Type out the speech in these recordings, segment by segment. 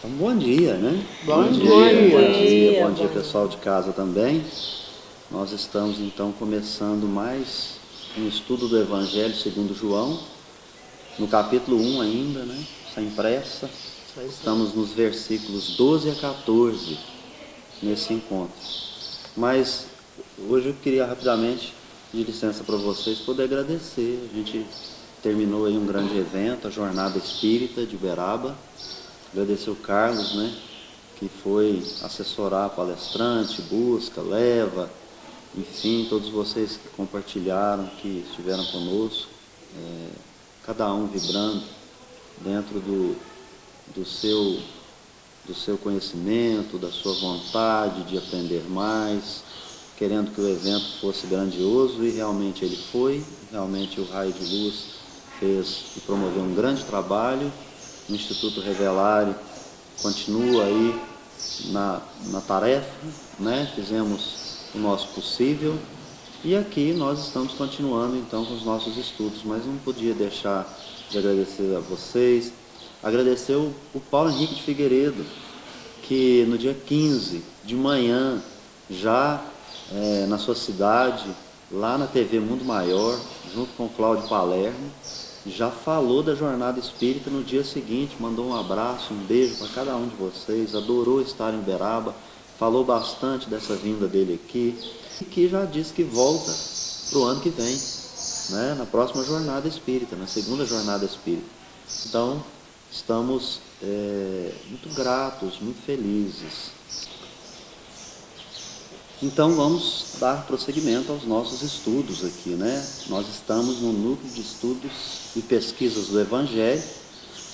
Então, bom dia, né? Bom dia. Bom dia, pessoal de casa também. Nós estamos, então, começando mais um estudo do Evangelho segundo João, no capítulo 1 ainda, né? Sem pressa. Estamos nos versículos 12 a 14 nesse encontro. Mas hoje eu queria rapidamente pedir licença para vocês, poder agradecer. A gente terminou aí um grande evento, a Jornada Espírita de Uberaba. Agradecer o Carlos, né, que foi assessorar palestrante, busca, leva, enfim, todos vocês que compartilharam, que estiveram conosco, cada um vibrando dentro do seu conhecimento, da sua vontade de aprender mais, querendo que o evento fosse grandioso, e realmente ele foi. Realmente o Raio de Luz fez e promoveu um grande trabalho. O Instituto Revelare continua aí na tarefa, né? Fizemos o nosso possível e aqui nós estamos continuando então com os nossos estudos, mas não podia deixar de agradecer a vocês, agradecer o Paulo Henrique de Figueiredo, que no dia 15 de manhã, já na sua cidade, lá na TV Mundo Maior, junto com o Cláudio Palermo, já falou da Jornada Espírita no dia seguinte, mandou um abraço, um beijo para cada um de vocês, adorou estar em Uberaba, falou bastante dessa vinda dele aqui, e que já disse que volta para o ano que vem, né, na próxima Jornada Espírita, na segunda Jornada Espírita. Então, estamos muito gratos, muito felizes. Então vamos dar prosseguimento aos nossos estudos aqui, né? Nós estamos no núcleo de estudos e pesquisas do Evangelho.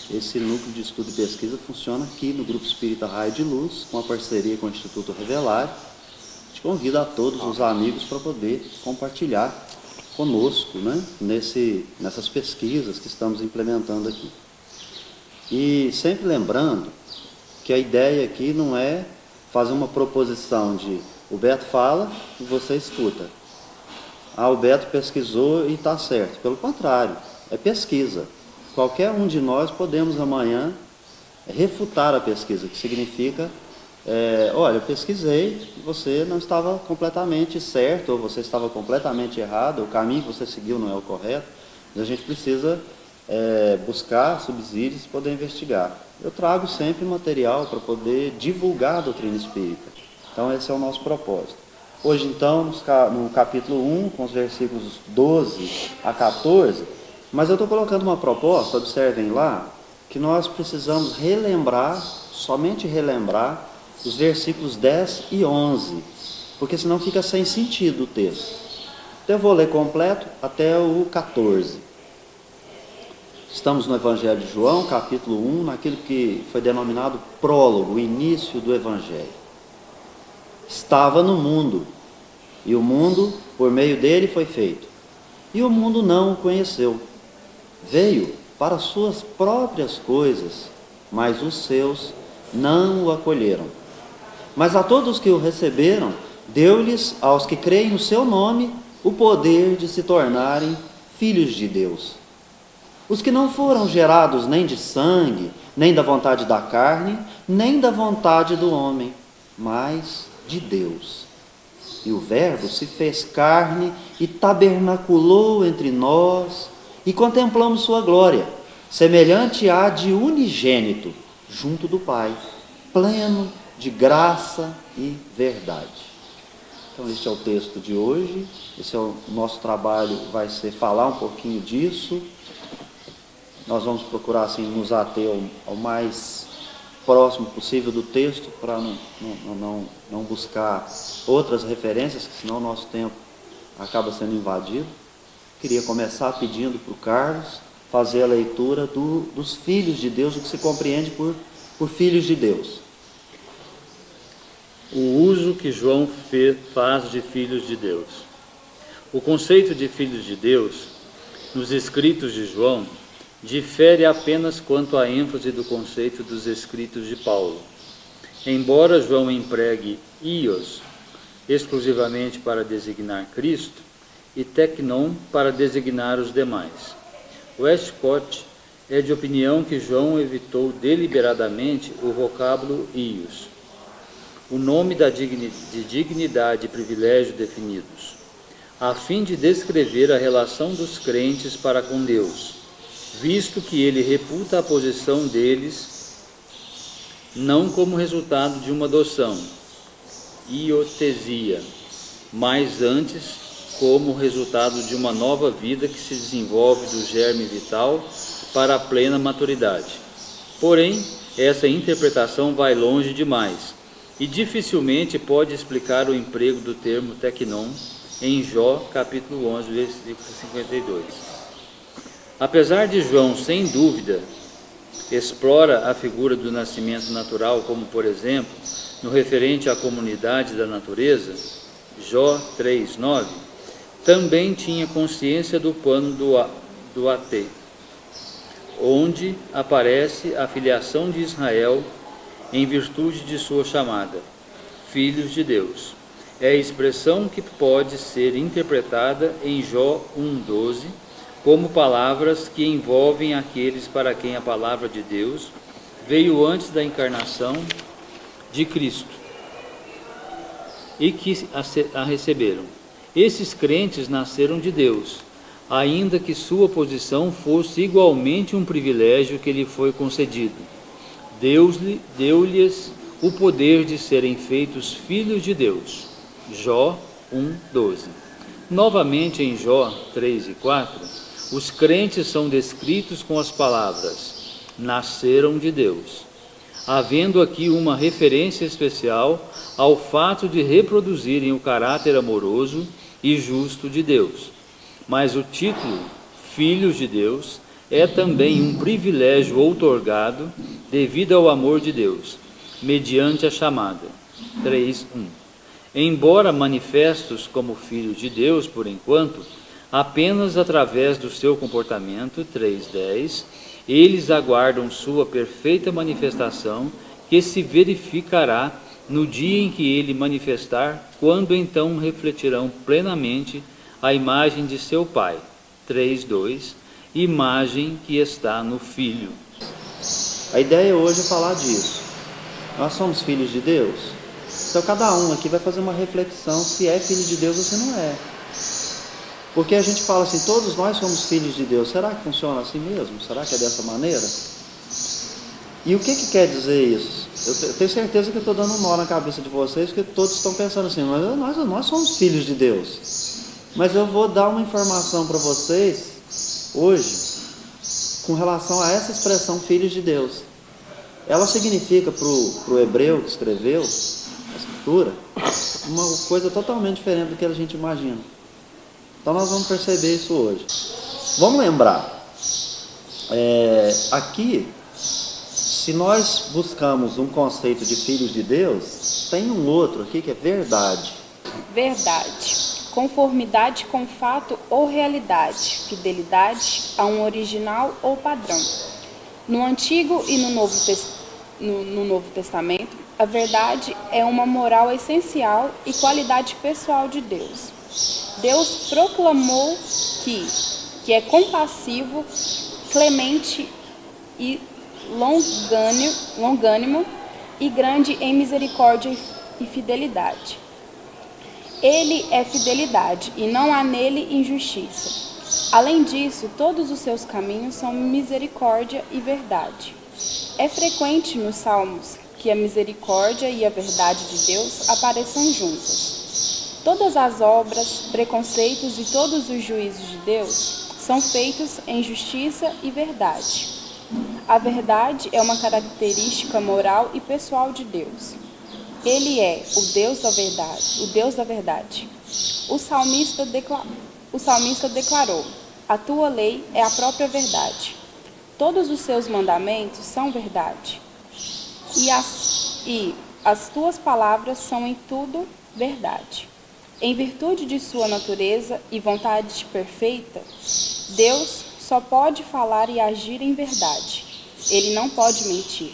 Esse núcleo de estudo e pesquisa funciona aqui no Grupo Espírita Raio de Luz, com a parceria com o Instituto Revelare. A gente convida a todos os amigos para poder compartilhar conosco, né? Nessas pesquisas que estamos implementando aqui. E sempre lembrando que a ideia aqui não é fazer uma proposição de o Beto fala e você escuta. O Beto pesquisou e está certo. Pelo contrário, é pesquisa. Qualquer um de nós podemos amanhã refutar a pesquisa, que significa, olha, eu pesquisei, você não estava completamente certo, ou você estava completamente errado, o caminho que você seguiu não é o correto, mas a gente precisa buscar subsídios e poder investigar. Eu trago sempre material para poder divulgar a doutrina espírita. Então esse é o nosso propósito. Hoje então, no capítulo 1, com os versículos 12 a 14, mas eu estou colocando uma proposta, observem lá, que nós precisamos relembrar, somente relembrar, os versículos 10 e 11, porque senão fica sem sentido o texto. Então eu vou ler completo até o 14. Estamos no Evangelho de João, capítulo 1, naquilo que foi denominado prólogo, o início do Evangelho. Estava no mundo, e o mundo, por meio dele, foi feito. E o mundo não o conheceu. Veio para suas próprias coisas, mas os seus não o acolheram. Mas a todos que o receberam, deu-lhes, aos que creem no seu nome, o poder de se tornarem filhos de Deus. Os que não foram gerados nem de sangue, nem da vontade da carne, nem da vontade do homem, mas de Deus. E o Verbo se fez carne e tabernaculou entre nós, e contemplamos sua glória, semelhante à de unigênito, junto do Pai, pleno de graça e verdade. Então este é o texto de hoje, esse é o nosso trabalho, vai ser falar um pouquinho disso. Nós vamos procurar assim nos ater ao mais próximo possível do texto, para não buscar outras referências, que senão o nosso tempo acaba sendo invadido. Queria começar pedindo para o Carlos fazer a leitura dos filhos de Deus, o que se compreende por filhos de Deus. O uso que João faz de filhos de Deus. O conceito de filhos de Deus, nos escritos de João, difere apenas quanto à ênfase do conceito dos escritos de Paulo. Embora João empregue ios exclusivamente para designar Cristo e teknon para designar os demais. Westcott é de opinião que João evitou deliberadamente o vocábulo ius, o nome de dignidade e privilégio definidos, a fim de descrever a relação dos crentes para com Deus, visto que ele reputa a posição deles não como resultado de uma adoção, iotesia, mas antes como resultado de uma nova vida que se desenvolve do germe vital para a plena maturidade. Porém, essa interpretação vai longe demais e dificilmente pode explicar o emprego do termo teknon em Jó, capítulo 11, versículo 52. Apesar de João, sem dúvida, explora a figura do nascimento natural, como, por exemplo, no referente à comunidade da natureza, Jó 3:9, também tinha consciência do plano do Ate, onde aparece a filiação de Israel em virtude de sua chamada, filhos de Deus. É a expressão que pode ser interpretada em Jó 1:12 como palavras que envolvem aqueles para quem a palavra de Deus veio antes da encarnação de Cristo e que a receberam. Esses crentes nasceram de Deus, ainda que sua posição fosse igualmente um privilégio que lhe foi concedido. Deus deu-lhes o poder de serem feitos filhos de Deus. Jó 1:12. Novamente em Jó 3:4, os crentes são descritos com as palavras: nasceram de Deus, havendo aqui uma referência especial ao fato de reproduzirem o caráter amoroso e justo de Deus. Mas o título, Filhos de Deus, é também um privilégio outorgado devido ao amor de Deus, mediante a chamada. 3:1. Embora manifestos como filhos de Deus, por enquanto, apenas através do seu comportamento, 3:10, eles aguardam sua perfeita manifestação, que se verificará no dia em que ele manifestar, quando então refletirão plenamente a imagem de seu Pai. 3:2, imagem que está no Filho. A ideia hoje é falar disso. Nós somos filhos de Deus? Então cada um aqui vai fazer uma reflexão se é filho de Deus ou se não é. Porque a gente fala assim, todos nós somos filhos de Deus. Será que funciona assim mesmo? Será que é dessa maneira? E o que quer dizer isso? Eu tenho certeza que eu estou dando um nó na cabeça de vocês, porque todos estão pensando assim, mas nós somos filhos de Deus. Mas eu vou dar uma informação para vocês hoje com relação a essa expressão filhos de Deus. Ela significa para o hebreu que escreveu a escritura uma coisa totalmente diferente do que a gente imagina. Então nós vamos perceber isso hoje. Vamos lembrar, aqui, se nós buscamos um conceito de filhos de Deus, tem um outro aqui que é verdade. Verdade. Conformidade com fato ou realidade. Fidelidade a um original ou padrão. No Antigo e no Novo Testamento, a verdade é uma moral essencial e qualidade pessoal de Deus. Deus proclamou que é compassivo, clemente e longânimo e grande em misericórdia e fidelidade. Ele é fidelidade e não há nele injustiça. Além disso, todos os seus caminhos são misericórdia e verdade. É frequente nos Salmos que a misericórdia e a verdade de Deus apareçam juntas. Todas as obras, preconceitos e todos os juízos de Deus são feitos em justiça e verdade. A verdade é uma característica moral e pessoal de Deus. Ele é o Deus da verdade. O salmista declarou: a tua lei é a própria verdade. Todos os seus mandamentos são verdade. E as tuas palavras são em tudo verdade. Em virtude de sua natureza e vontade perfeita, Deus só pode falar e agir em verdade. Ele não pode mentir.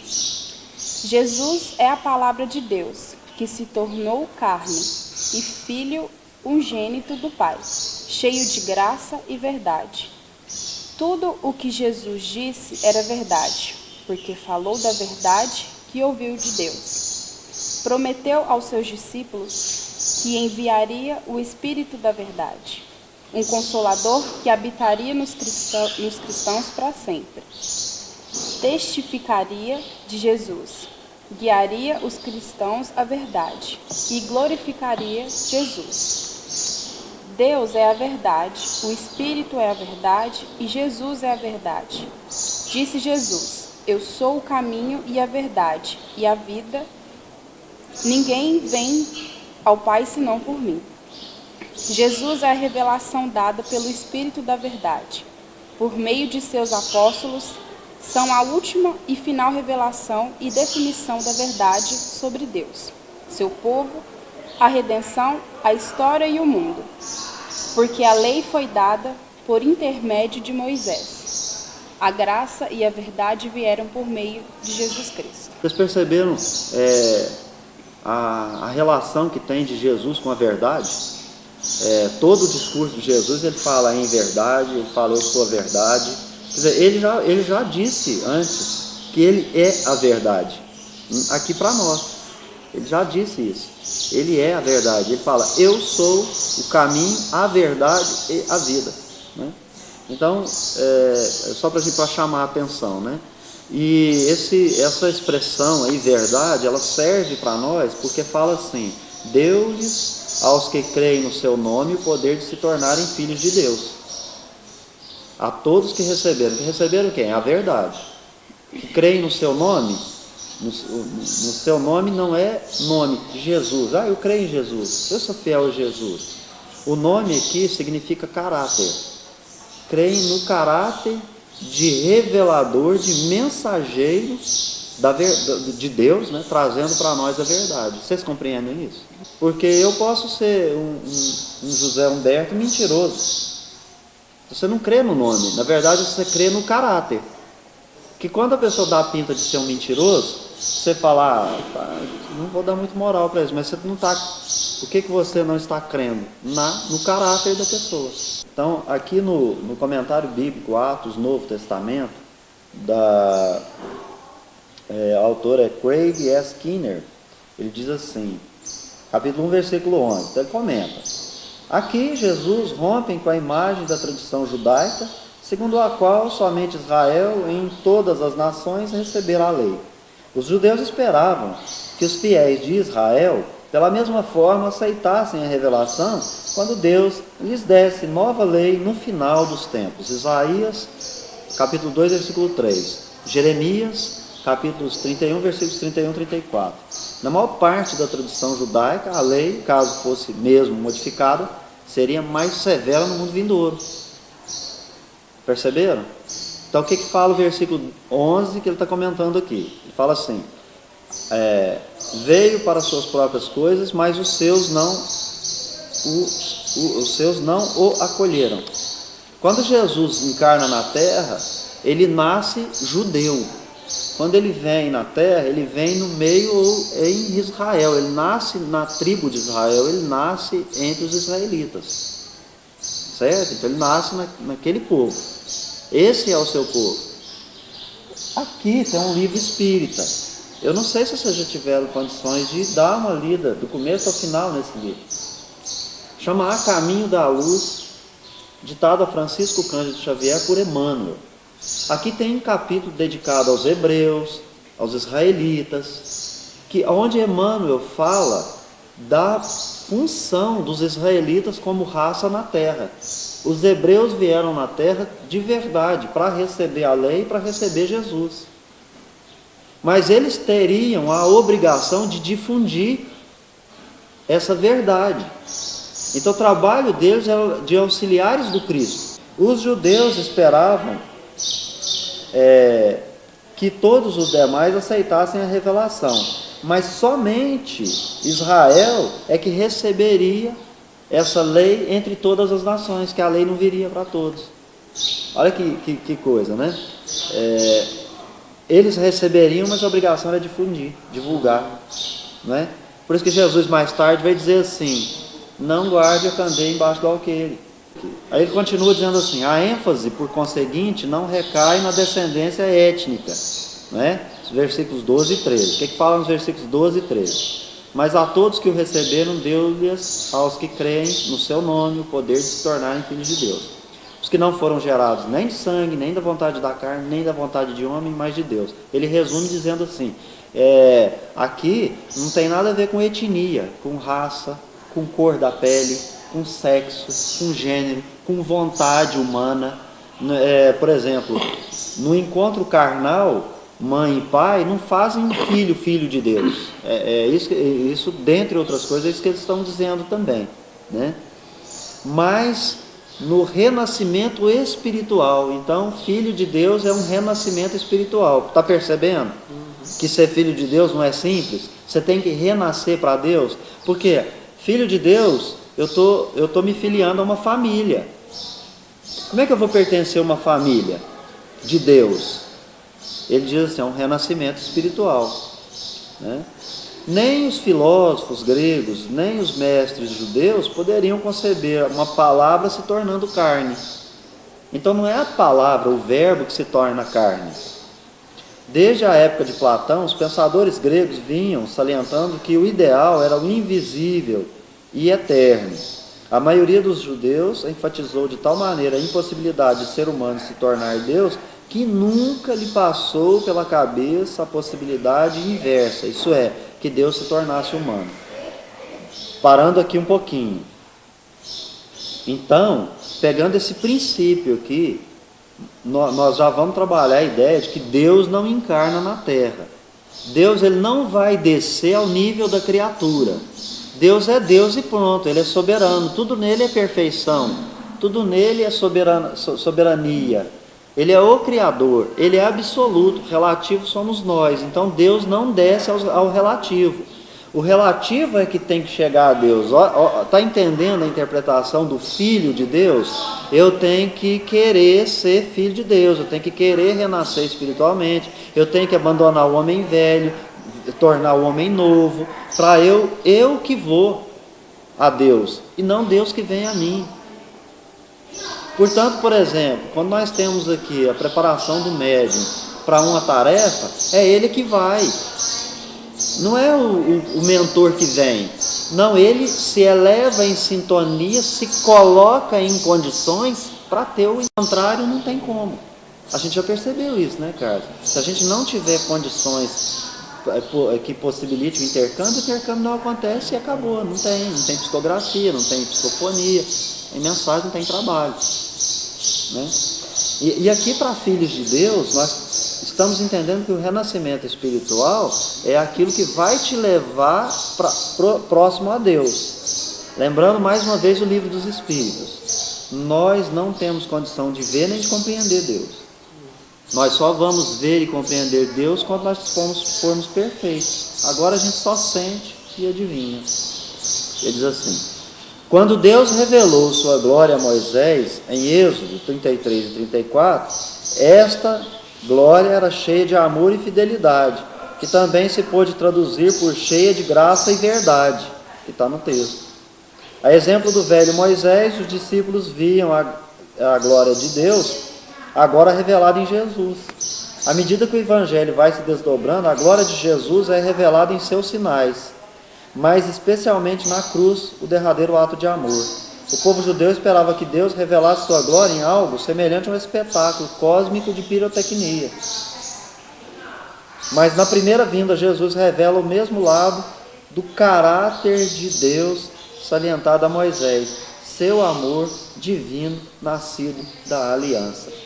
Jesus é a palavra de Deus, que se tornou carne, e Filho unigênito do Pai, cheio de graça e verdade. Tudo o que Jesus disse era verdade, porque falou da verdade que ouviu de Deus. Prometeu aos seus discípulos que enviaria o Espírito da verdade, um Consolador que habitaria nos cristãos para sempre. Testificaria de Jesus, guiaria os cristãos à verdade e glorificaria Jesus. Deus é a verdade, o Espírito é a verdade e Jesus é a verdade. Disse Jesus: eu sou o caminho e a verdade e a vida. Ninguém vem ao Pai senão por mim. Jesus é a revelação dada pelo Espírito da verdade. Por meio de seus apóstolos, são a última e final revelação e definição da verdade sobre Deus, seu povo, a redenção, a história e o mundo. Porque a lei foi dada por intermédio de Moisés. A graça e a verdade vieram por meio de Jesus Cristo. Vocês perceberam a relação que tem de Jesus com a verdade? Todo o discurso de Jesus, ele fala em verdade, ele fala eu sou a verdade. Quer dizer, ele já disse antes que ele é a verdade, aqui para nós. Ele já disse isso. Ele é a verdade. Ele fala, eu sou o caminho, a verdade e a vida. Né? Então, só para chamar a atenção. Né? E essa expressão aí, verdade, ela serve para nós porque fala assim, deu-lhes aos que creem no seu nome o poder de se tornarem filhos de Deus. A todos que receberam. Que receberam quem? A verdade. Que creem no seu nome. No seu nome não é nome de Jesus. Eu creio em Jesus, eu sou fiel a Jesus. O nome aqui significa caráter. Creem no caráter de revelador, de mensageiro de Deus, né, trazendo para nós a verdade. Vocês compreendem isso? Porque eu posso ser um José Humberto mentiroso. Você não crê no nome, na verdade você crê no caráter. Que quando a pessoa dá a pinta de ser um mentiroso, você fala, não vou dar muito moral para isso, mas você não está. O que você não está crendo? No caráter da pessoa. Então, aqui no comentário bíblico, Atos, Novo Testamento, a autora é Craig S. Skinner, ele diz assim, capítulo 1, versículo 11, então ele comenta, aqui Jesus rompe com a imagem da tradição judaica, segundo a qual somente Israel em todas as nações receberá a lei. Os judeus esperavam que os fiéis de Israel, pela mesma forma, aceitassem a revelação quando Deus lhes desse nova lei no final dos tempos. Isaías, capítulo 2, versículo 3. Jeremias, capítulos 31, versículos 31 e 34. Na maior parte da tradição judaica, a lei, caso fosse mesmo modificada, seria mais severa no mundo vindouro. Perceberam? Então, o que fala o versículo 11 que ele está comentando aqui? Ele fala assim, veio para suas próprias coisas, mas os seus não o acolheram. Quando Jesus encarna na terra, ele nasce judeu. Quando ele vem na terra, ele vem no meio em Israel, ele nasce na tribo de Israel, ele nasce entre os israelitas. Certo? Então ele nasce naquele povo. Esse é o seu povo. Aqui tem um livro espírita. Eu não sei se vocês já tiveram condições de dar uma lida do começo ao final nesse livro. Chama A Caminho da Luz, ditado a Francisco Cândido Xavier por Emmanuel. Aqui tem um capítulo dedicado aos hebreus, aos israelitas, onde Emmanuel fala da função dos israelitas como raça na terra. Os hebreus vieram na terra de verdade, para receber a lei e para receber Jesus. Mas eles teriam a obrigação de difundir essa verdade. Então o trabalho deles é de auxiliares do Cristo. Os judeus esperavam que todos os demais aceitassem a revelação. Mas somente Israel é que receberia essa lei entre todas as nações, que a lei não viria para todos. Olha que coisa, né? Eles receberiam, mas a obrigação era difundir, divulgar, né? Por isso que Jesus mais tarde vai dizer assim, não guarde a candeia embaixo do alqueire. Aí ele continua dizendo assim: a ênfase, por conseguinte, não recai na descendência étnica, né? Os versículos 12 e 13. O que fala nos versículos 12 e 13? Mas a todos que o receberam, deu-lhes aos que creem no seu nome o poder de se tornarem filhos de Deus. Os que não foram gerados nem de sangue, nem da vontade da carne, nem da vontade de homem, mas de Deus. Ele resume dizendo assim: aqui não tem nada a ver com etnia, com raça, com cor da pele, com sexo, com gênero, com vontade humana. Por exemplo, no encontro carnal, mãe e pai não fazem um filho de Deus. Isso, dentre outras coisas, é isso que eles estão dizendo também, né? Mas no renascimento espiritual. Então, filho de Deus é um renascimento espiritual. Está percebendo? Que ser filho de Deus não é simples. Você tem que renascer para Deus. Porque filho de Deus, eu tô me filiando a uma família. Como é que eu vou pertencer a uma família de Deus? Ele diz assim: é um renascimento espiritual, né? Nem os filósofos gregos, nem os mestres judeus poderiam conceber uma palavra se tornando carne. Então não é a palavra, o verbo que se torna carne. Desde a época de Platão, os pensadores gregos vinham salientando que o ideal era o invisível e eterno. A maioria dos judeus enfatizou de tal maneira a impossibilidade de ser humano se tornar Deus, que nunca lhe passou pela cabeça a possibilidade inversa, isso é, que Deus se tornasse humano. Parando aqui um pouquinho. Então, pegando esse princípio aqui, nós já vamos trabalhar a ideia de que Deus não encarna na terra. Deus, ele não vai descer ao nível da criatura. Deus é Deus e pronto, ele é soberano, tudo nele é perfeição, tudo nele é soberania. Ele é o Criador, ele é absoluto, relativo somos nós. Então Deus não desce ao relativo. O relativo é que tem que chegar a Deus. Está entendendo a interpretação do Filho de Deus? Eu tenho que querer ser filho de Deus, eu tenho que querer renascer espiritualmente, eu tenho que abandonar o homem velho, tornar o homem novo, para eu que vou a Deus, e não Deus que vem a mim. Portanto, por exemplo, quando nós temos aqui a preparação do médium para uma tarefa, é ele que vai. Não é o mentor que vem. Não, ele se eleva em sintonia, se coloca em condições para ter o contrário, não tem como. A gente já percebeu isso, né, Carlos? Se a gente não tiver condições que possibilite o intercâmbio não acontece e acabou. Não tem psicografia, não tem psicofonia, em mensagem não tem trabalho, né? E aqui para filhos de Deus, nós estamos entendendo que o renascimento espiritual é aquilo que vai te levar próximo a Deus. Lembrando mais uma vez o livro dos Espíritos, nós não temos condição de ver nem de compreender Deus. Nós só vamos ver e compreender Deus quando nós formos perfeitos. Agora a gente só sente e adivinha. Ele diz assim: quando Deus revelou sua glória a Moisés, em Êxodo 33 e 34, esta glória era cheia de amor e fidelidade, que também se pôde traduzir por cheia de graça e verdade, que está no texto. A exemplo do velho Moisés, os discípulos viam a glória de Deus agora revelada em Jesus. À medida que o Evangelho vai se desdobrando, a glória de Jesus é revelada em seus sinais, mas especialmente na cruz, o derradeiro ato de amor. O povo judeu esperava que Deus revelasse sua glória em algo semelhante a um espetáculo cósmico de pirotecnia. Mas na primeira vinda, Jesus revela o mesmo lado do caráter de Deus salientado a Moisés, seu amor divino nascido da aliança.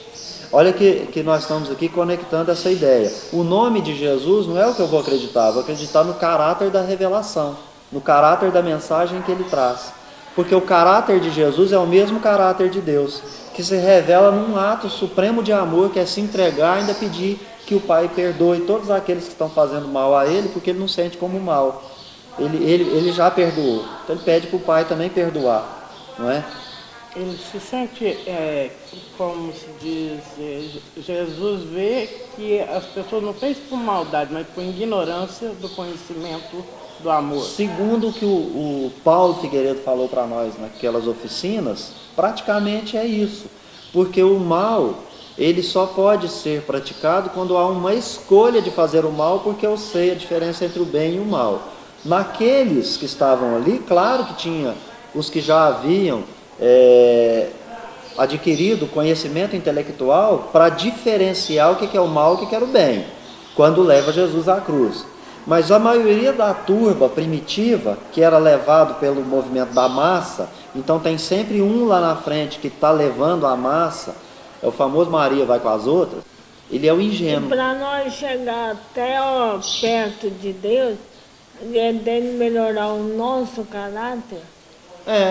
Olha que nós estamos aqui conectando essa ideia. O nome de Jesus não é o que eu vou acreditar no caráter da revelação, no caráter da mensagem que ele traz. Porque o caráter de Jesus é o mesmo caráter de Deus, que se revela num ato supremo de amor, que é se entregar e ainda pedir que o Pai perdoe todos aqueles que estão fazendo mal a ele, porque ele não sente como mal. Ele já perdoou, então ele pede para o Pai também perdoar, não é? Ele se sente, como se diz, Jesus vê que as pessoas não fez por maldade, mas por ignorância do conhecimento do amor. Segundo o que o Paulo Figueiredo falou para nós naquelas oficinas, praticamente é isso. Porque o mal, ele só pode ser praticado quando há uma escolha de fazer o mal, porque eu sei a diferença entre o bem e o mal. Naqueles que estavam ali, claro que tinha os que já haviam adquirido conhecimento intelectual para diferenciar o que é o mal e o que era o bem, quando leva Jesus à cruz. Mas a maioria da turba primitiva, que era levado pelo movimento da massa, então tem sempre um lá na frente que está levando a massa, é o famoso Maria vai com as outras, ele é o ingênuo. Para nós chegar até perto de Deus, é dele melhorar o nosso caráter.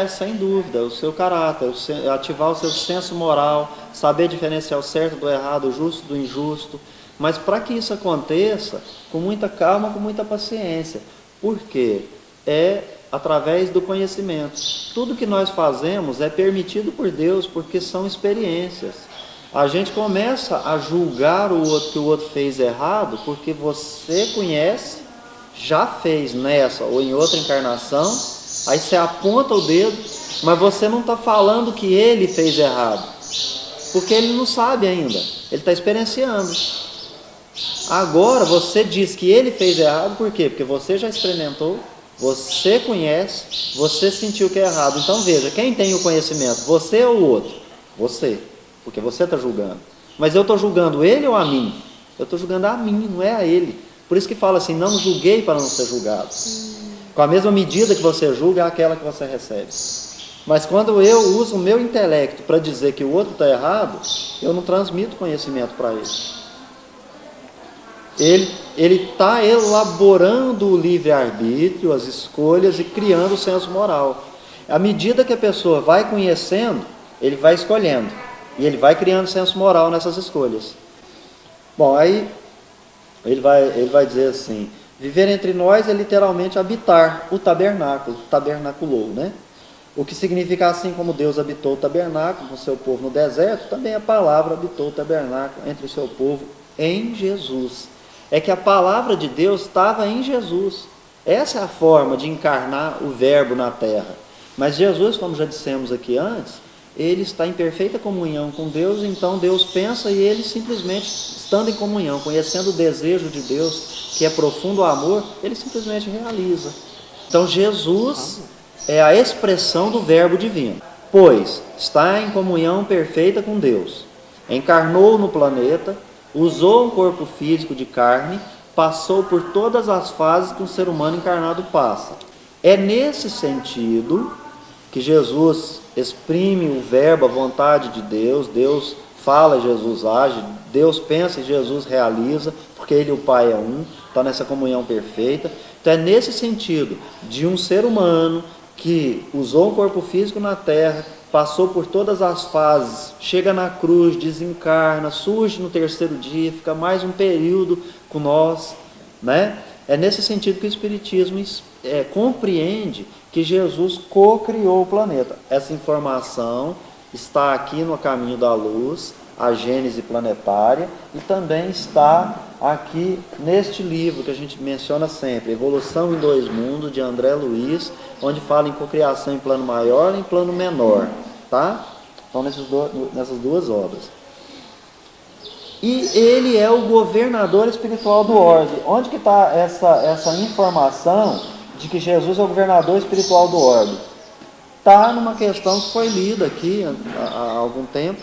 Sem dúvida, o seu caráter, ativar o seu senso moral, saber diferenciar o certo do errado, o justo do injusto. Mas para que isso aconteça, com muita calma, com muita paciência. Por quê? É através do conhecimento. Tudo que nós fazemos é permitido por Deus, porque são experiências. A gente começa a julgar o outro que o outro fez errado, porque você conhece, já fez nessa ou em outra encarnação, aí você aponta o dedo, mas você não está falando que ele fez errado, porque ele não sabe ainda, ele está experienciando. Agora você diz que ele fez errado, por quê? Porque você já experimentou, você conhece, você sentiu que é errado. Então veja, quem tem o conhecimento, você ou o outro? Você, porque você está julgando. Mas eu estou julgando ele ou a mim? Eu estou julgando a mim, não é a ele. Por isso que fala assim, não julguei para não ser julgado. Com a mesma medida que você julga, é aquela que você recebe. Mas quando eu uso o meu intelecto para dizer que o outro está errado, eu não transmito conhecimento para ele. Ele está elaborando o livre-arbítrio, as escolhas e criando o senso moral. À medida que a pessoa vai conhecendo, ele vai escolhendo. E ele vai criando senso moral nessas escolhas. Bom, aí ele vai dizer assim, viver entre nós é literalmente habitar o tabernáculo, tabernaculou, né? O que significa assim como Deus habitou o tabernáculo com o seu povo no deserto, também a palavra habitou o tabernáculo entre o seu povo em Jesus. É que a palavra de Deus estava em Jesus. Essa é a forma de encarnar o verbo na terra. Mas Jesus, como já dissemos aqui antes, ele está em perfeita comunhão com Deus, então Deus pensa e ele simplesmente, estando em comunhão, conhecendo o desejo de Deus, que é profundo amor, ele simplesmente realiza. Então Jesus é a expressão do verbo divino, pois está em comunhão perfeita com Deus, encarnou no planeta, usou um corpo físico de carne, passou por todas as fases que um ser humano encarnado passa. É nesse sentido que Jesus exprime o verbo, a vontade de Deus, Deus fala, Jesus age, Deus pensa e Jesus realiza, porque Ele e o Pai é um, está nessa comunhão perfeita. Então é nesse sentido de um ser humano que usou um corpo físico na terra, passou por todas as fases, chega na cruz, desencarna, surge no terceiro dia, fica mais um período com nós, né? É nesse sentido que o Espiritismo compreende que Jesus co-criou o planeta. Essa informação está aqui no Caminho da Luz, a Gênese Planetária, e também está aqui neste livro que a gente menciona sempre, Evolução em Dois Mundos, de André Luiz, onde fala em cocriação em plano maior e em plano menor, tá? Então nessas duas obras. E ele é o governador espiritual do orbe. Onde que está essa informação de que Jesus é o governador espiritual do orbe? Está numa questão que foi lida aqui há algum tempo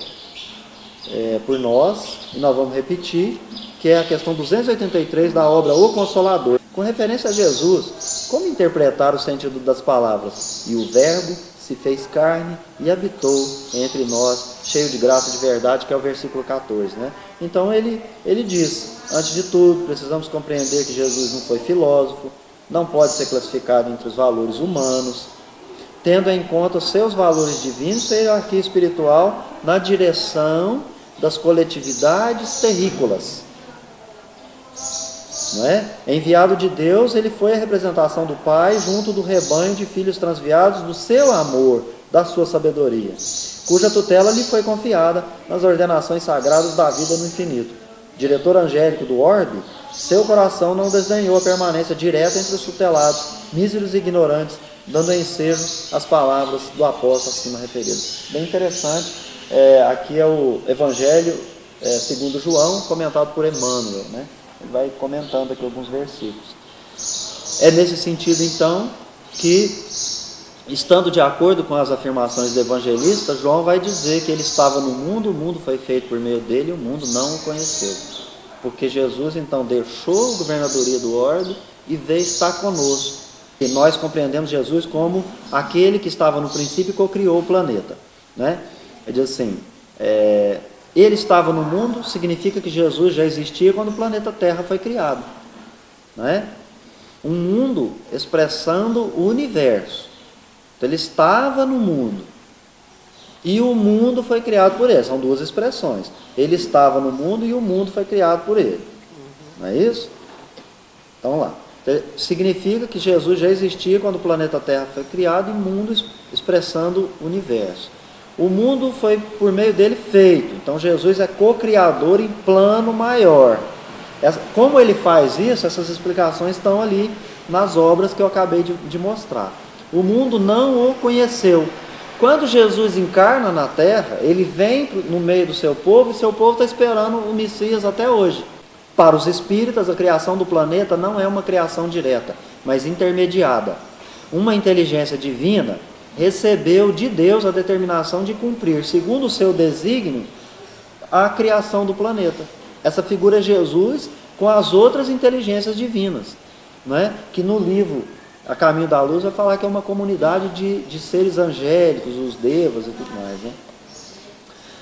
por nós, e nós vamos repetir, que é a questão 283 da obra O Consolador. Com referência a Jesus, como interpretar o sentido das palavras? E o Verbo se fez carne e habitou entre nós, cheio de graça e de verdade, que é o versículo 14, né? Então ele diz, antes de tudo, precisamos compreender que Jesus não foi filósofo, não pode ser classificado entre os valores humanos, tendo em conta os seus valores divinos e a hierarquia espiritual na direção das coletividades terrícolas. Não é? Enviado de Deus, ele foi a representação do Pai junto do rebanho de filhos transviados do seu amor, da sua sabedoria, cuja tutela lhe foi confiada nas ordenações sagradas da vida no infinito. Diretor angélico do orbe, seu coração não desdenhou a permanência direta entre os tutelados, míseros e ignorantes, dando ensejo às palavras do apóstolo acima referido. Bem interessante, aqui é o Evangelho segundo João, comentado por Emmanuel, né? Ele vai comentando aqui alguns versículos. É nesse sentido, então, que, estando de acordo com as afirmações do evangelista, João vai dizer que ele estava no mundo, o mundo foi feito por meio dele e o mundo não o conheceu. Porque Jesus, então, deixou a governadoria do orbe e veio estar conosco. E nós compreendemos Jesus como aquele que estava no princípio e co-criou o planeta, né? Ele diz assim, ele estava no mundo, significa que Jesus já existia quando o planeta Terra foi criado, né? Um mundo expressando o universo. Então, ele estava no mundo e o mundo foi criado por ele. São duas expressões. Ele estava no mundo e o mundo foi criado por ele. Não é isso? Então, vamos lá. Significa que Jesus já existia quando o planeta Terra foi criado e o mundo expressando o universo. O mundo foi por meio dele feito. Então, Jesus é co-criador em plano maior. Como ele faz isso? Essas explicações estão ali nas obras que eu acabei de mostrar. O mundo não o conheceu. Quando Jesus encarna na Terra, ele vem no meio do seu povo e seu povo está esperando o Messias até hoje. Para os espíritas, a criação do planeta não é uma criação direta, mas intermediada. Uma inteligência divina recebeu de Deus a determinação de cumprir, segundo o seu desígnio, a criação do planeta. Essa figura é Jesus com as outras inteligências divinas, né? Que no livro A Caminho da Luz vai falar que é uma comunidade de seres angélicos, os devas e tudo mais, né?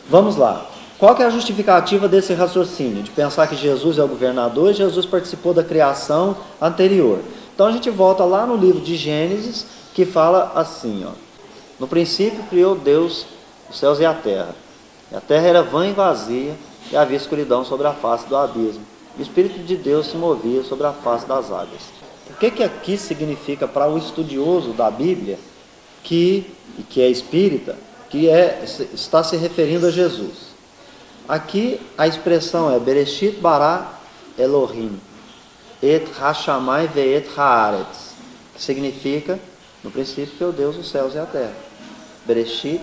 Vamos lá. Qual que é a justificativa desse raciocínio? De pensar que Jesus é o governador e Jesus participou da criação anterior. Então a gente volta lá no livro de Gênesis, que fala assim, ó. No princípio criou Deus os céus e a terra. E a terra era vã e vazia, e havia escuridão sobre a face do abismo. E o Espírito de Deus se movia sobre a face das águas. O que aqui significa para o estudioso da Bíblia, que é espírita, está se referindo a Jesus? Aqui a expressão é Bereshit bara Elohim et hashamai ve'et haaretz, que significa, no princípio criou Deus os céus e a terra. Bereshit,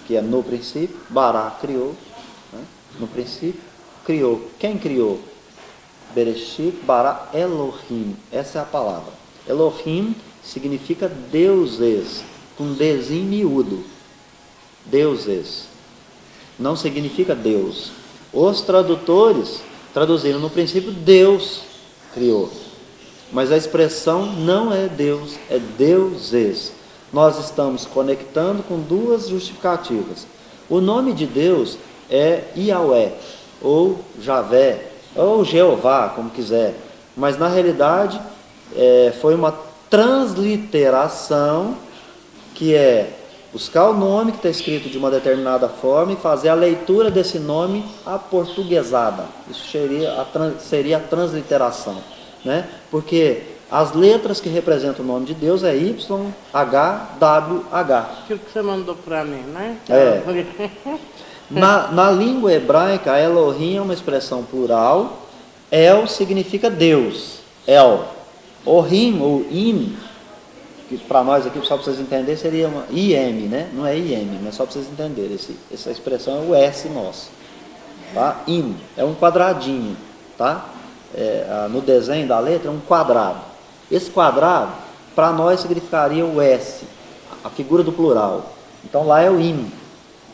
que é no princípio, bara criou, né? No princípio criou. Quem criou? Bereshit bara Elohim, essa é a palavra. Elohim significa deuses, com desinho miúdo. Deuses. Não significa Deus. Os tradutores traduziram no princípio Deus criou. Mas a expressão não é Deus, é deuses. Nós estamos conectando com duas justificativas. O nome de Deus é Yahweh, ou Javé, ou Jeová, como quiser. Mas na realidade foi uma transliteração, que é buscar o nome que está escrito de uma determinada forma e fazer a leitura desse nome aportuguesada. Isso seria a transliteração, né? Porque as letras que representam o nome de Deus é YHWH. Aquilo que você mandou para mim, né? Na língua hebraica, Elohim é uma expressão plural. El significa Deus. El. Ohim ou Im, que para nós aqui, só para vocês entenderem, seria uma IM, né? Não é IM, mas só para vocês entenderem. Essa expressão é o S nosso. Tá? Im é um quadradinho, tá? No desenho da letra é um quadrado. Esse quadrado, para nós, significaria o S, a figura do plural. Então lá é o Im.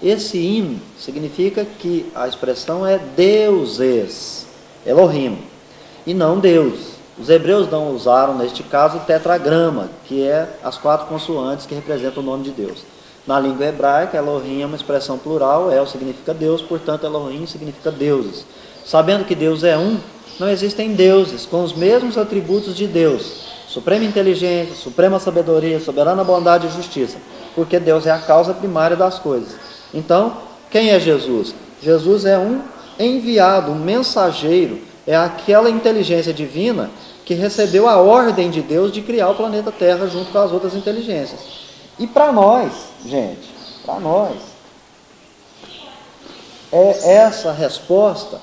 Esse Im significa que a expressão é deuses, Elohim, e não Deus. Os hebreus não usaram, neste caso, o tetragrama, que é as 4 consoantes que representam o nome de Deus. Na língua hebraica, Elohim é uma expressão plural, El significa Deus, portanto, Elohim significa deuses. Sabendo que Deus é um, não existem deuses com os mesmos atributos de Deus: suprema inteligência, suprema sabedoria, soberana bondade e justiça, porque Deus é a causa primária das coisas. Então, quem é Jesus? Jesus é um enviado, um mensageiro, é aquela inteligência divina que recebeu a ordem de Deus de criar o planeta Terra junto com as outras inteligências. E para nós, gente, para nós, é essa resposta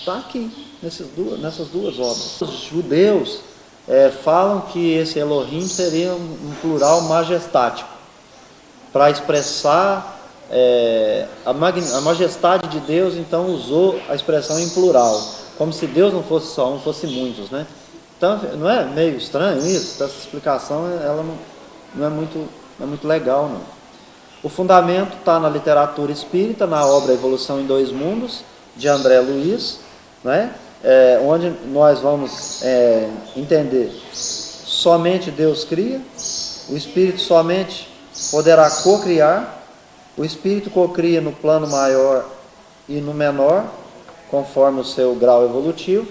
Está aqui, nessas duas obras. Os judeus falam que esse Elohim seria um plural majestático, para expressar a majestade de Deus. Então usou a expressão em plural, como se Deus não fosse só um, fosse muitos, né? Então não é meio estranho isso? Essa explicação ela não é muito legal, não. O fundamento está na literatura espírita, na obra Evolução em Dois Mundos, de André Luiz, né? Onde nós vamos entender: somente Deus cria, o Espírito somente poderá cocriar, o Espírito cocria no plano maior e no menor, conforme o seu grau evolutivo.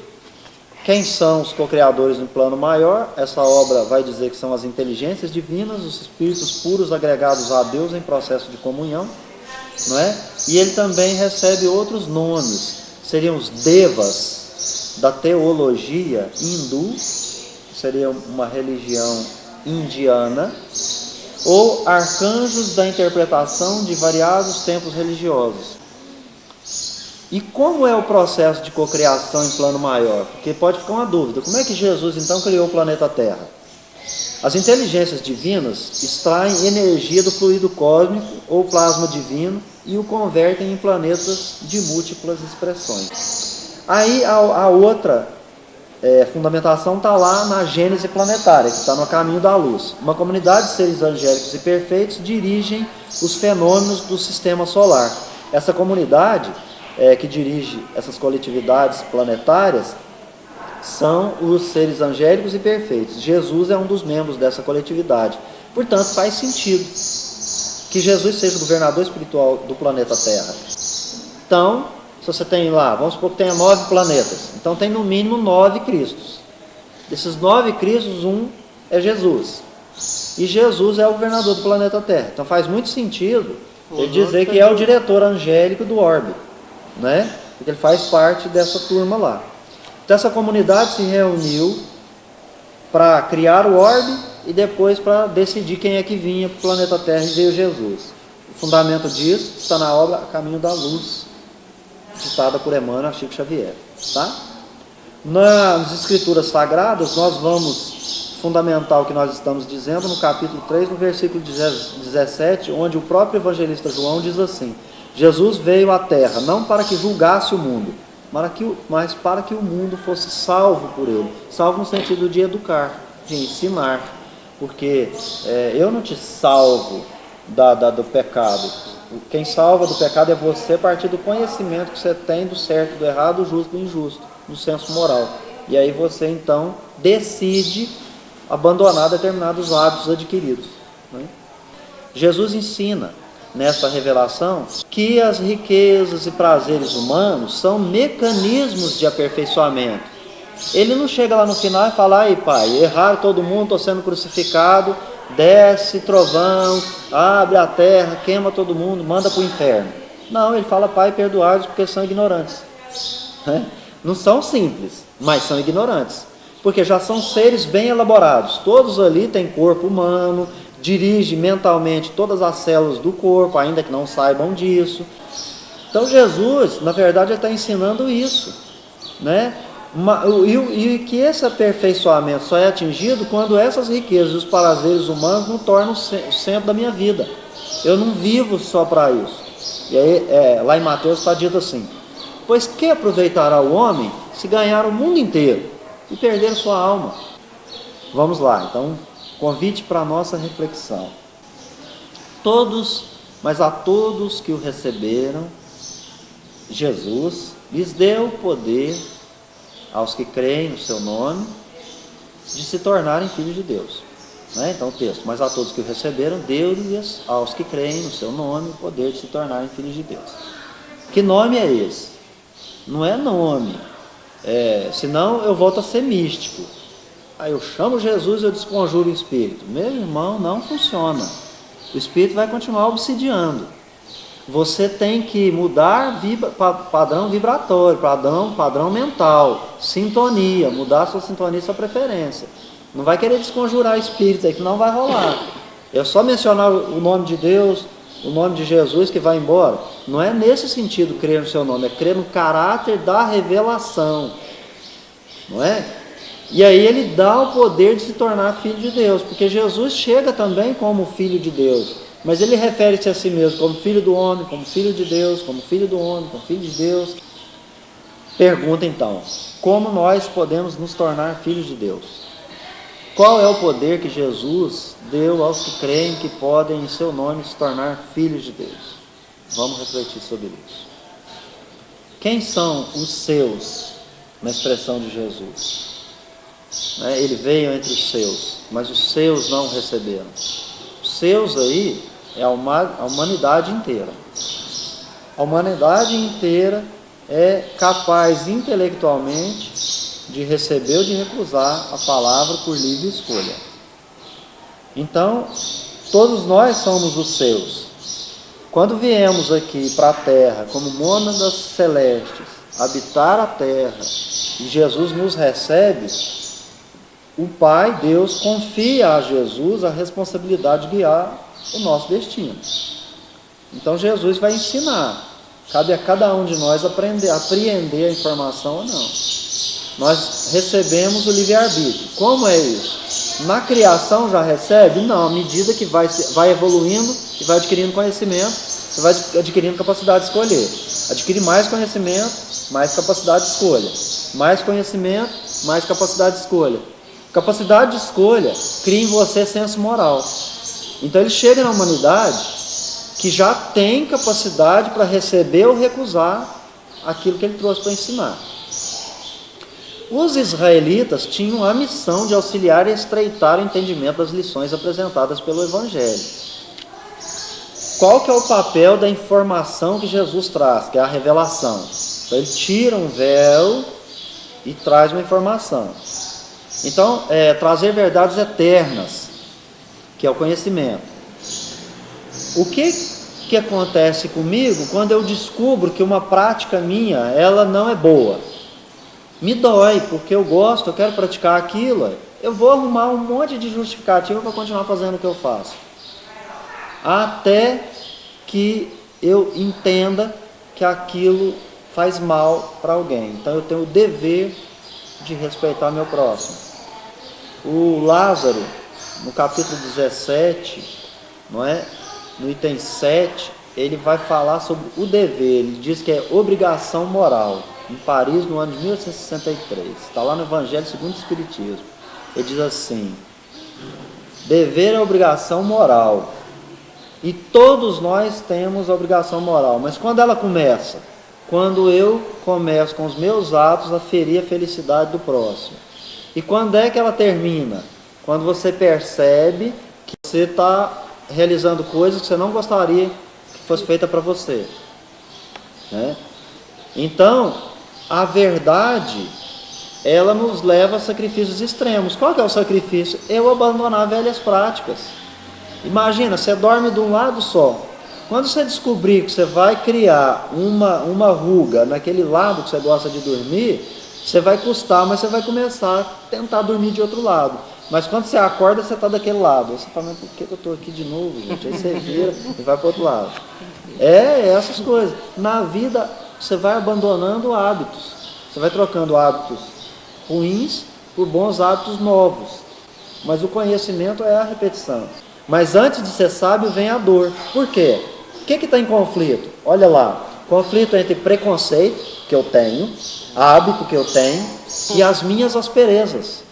Quem são os co-criadores no plano maior? Essa obra vai dizer que são as inteligências divinas, os espíritos puros agregados a Deus em processo de comunhão, não é? E ele também recebe outros nomes, seriam os devas da teologia hindu, que seria uma religião indiana, ou arcanjos da interpretação de variados tempos religiosos. E como é o processo de cocriação em plano maior? Porque pode ficar uma dúvida: como é que Jesus então criou o planeta Terra? As inteligências divinas extraem energia do fluido cósmico ou plasma divino e o convertem em planetas de múltiplas expressões. Aí a outra fundamentação está lá na Gênese planetária, que está no caminho da luz. Uma comunidade de seres angélicos e perfeitos dirigem os fenômenos do sistema solar. Essa comunidade que dirige essas coletividades planetárias são os seres angélicos e perfeitos. Jesus é um dos membros dessa coletividade. Portanto, faz sentido que Jesus seja o governador espiritual do planeta Terra. Então, se você tem lá, vamos supor que tenha 9 planetas, então tem no mínimo 9 Cristos. Desses 9 Cristos, um é Jesus. E Jesus é o governador do planeta Terra. Então faz muito sentido ele dizer que é o diretor angélico do orbe, né? Porque ele faz parte dessa turma lá. Então essa comunidade se reuniu para criar o orbe e depois para decidir quem é que vinha para o planeta Terra, e veio Jesus. O fundamento disso está na obra A Caminho da Luz, citada por Emmanuel Chico Xavier. Tá? Nas escrituras sagradas, nós vamos fundamentar o que nós estamos dizendo no capítulo 3, no versículo 17, onde o próprio evangelista João diz assim: Jesus veio à Terra, não para que julgasse o mundo, mas para que o mundo fosse salvo por ele. Salvo no sentido de educar, de ensinar. Porque eu não te salvo do pecado. Quem salva do pecado é você a partir do conhecimento que você tem do certo, do errado, do justo e do injusto, do senso moral. E aí você então decide abandonar determinados hábitos adquiridos, né? Jesus ensina nesta revelação que as riquezas e prazeres humanos são mecanismos de aperfeiçoamento. Ele não chega lá no final e fala: ai pai, erraram todo mundo, estou sendo crucificado, desce trovão, abre a terra, queima todo mundo, manda para o inferno. Não, ele fala: pai, perdoai-os porque são ignorantes. Não são simples, mas são ignorantes, porque já são seres bem elaborados. Todos ali têm corpo humano, dirige mentalmente todas as células do corpo, ainda que não saibam disso. Então Jesus, na verdade, está ensinando isso, né? E que esse aperfeiçoamento só é atingido quando essas riquezas e os prazeres humanos não tornam o centro da minha vida. Eu não vivo só para isso. E aí, lá em Mateus está dito assim: pois que aproveitará o homem se ganhar o mundo inteiro e perder sua alma? Vamos lá, então, convite para a nossa reflexão. Mas a todos que o receberam, Jesus lhes deu o poder, aos que creem no seu nome, de se tornarem filhos de Deus. Né? Então o texto: mas a todos que o receberam, deu-lhes aos que creem no seu nome o poder de se tornarem filhos de Deus. Que nome é esse? Não é nome, senão eu volto a ser místico. Aí eu chamo Jesus e eu desconjuro o espírito. Meu irmão, não funciona. O espírito vai continuar obsidiando. Você tem que mudar padrão vibratório, padrão mental, sintonia, mudar a sua sintonia e sua preferência. Não vai querer desconjurar espírito aí, que não vai rolar. É só mencionar o nome de Deus, o nome de Jesus que vai embora. Não é nesse sentido crer no seu nome, é crer no caráter da revelação, não é? E aí ele dá o poder de se tornar filho de Deus, porque Jesus chega também como filho de Deus, mas ele refere-se a si mesmo como filho do homem, como filho de Deus, como filho do homem, como filho de Deus. Pergunta então, como nós podemos nos tornar filhos de Deus? Qual é o poder que Jesus deu aos que creem que podem em seu nome se tornar filhos de Deus? Vamos refletir sobre isso. Quem são os seus, na expressão de Jesus? Ele veio entre os seus, mas os seus não receberam. Os seus aí é a humanidade inteira. A humanidade inteira é capaz intelectualmente de receber ou de recusar a palavra por livre escolha. Então, todos nós somos os seus. Quando viemos aqui para a terra, como mônadas celestes, habitar a terra, e Jesus nos recebe, o Pai, Deus, confia a Jesus a responsabilidade de guiar o nosso destino. Então Jesus vai ensinar. Cabe a cada um de nós apreender a informação ou não. Nós recebemos o livre-arbítrio. Como é isso? Na criação já recebe? Não, à medida que vai evoluindo e vai adquirindo conhecimento, você vai adquirindo capacidade de escolher. Adquire mais conhecimento, mais capacidade de escolha. Mais conhecimento, mais capacidade de escolha. Capacidade de escolha cria em você senso moral. Então ele chega na humanidade que já tem capacidade para receber ou recusar aquilo que ele trouxe para ensinar. Os israelitas tinham a missão de auxiliar e estreitar o entendimento das lições apresentadas pelo Evangelho. Qual que é o papel da informação que Jesus traz, que é a revelação? Então, ele tira um véu e traz uma informação. Então, trazer verdades eternas, que é o conhecimento. O que acontece comigo quando eu descubro que uma prática minha, ela não é boa? Me dói, porque eu gosto, eu quero praticar aquilo, eu vou arrumar um monte de justificativa para continuar fazendo o que eu faço. Até que eu entenda que aquilo faz mal para alguém. Então eu tenho o dever de respeitar meu próximo. O Lázaro, no capítulo 17, não é? No item 7, ele vai falar sobre o dever. Ele diz que é obrigação moral. Em Paris, no ano de 1863. Está lá no Evangelho segundo o Espiritismo. Ele diz assim: dever é obrigação moral. E todos nós temos obrigação moral. Mas quando ela começa? Quando eu começo com os meus atos a ferir a felicidade do próximo. E quando é que ela termina? Quando você percebe que você está realizando coisas que você não gostaria que fosse feita para você, né? Então, a verdade, ela nos leva a sacrifícios extremos. Qual que é o sacrifício? Eu abandonar velhas práticas. Imagina, você dorme de um lado só. Quando você descobrir que você vai criar uma ruga naquele lado que você gosta de dormir, você vai custar, mas você vai começar a tentar dormir de outro lado. Mas quando você acorda, você está daquele lado. Você fala, mas por que eu estou aqui de novo, gente? Aí você vira e vai para o outro lado. Essas coisas. Na vida, você vai abandonando hábitos. Você vai trocando hábitos ruins por bons hábitos novos. Mas o conhecimento é a repetição. Mas antes de ser sábio, vem a dor. Por quê? O que está em conflito? Olha lá. Conflito entre preconceito que eu tenho, hábito que eu tenho e as minhas asperezas.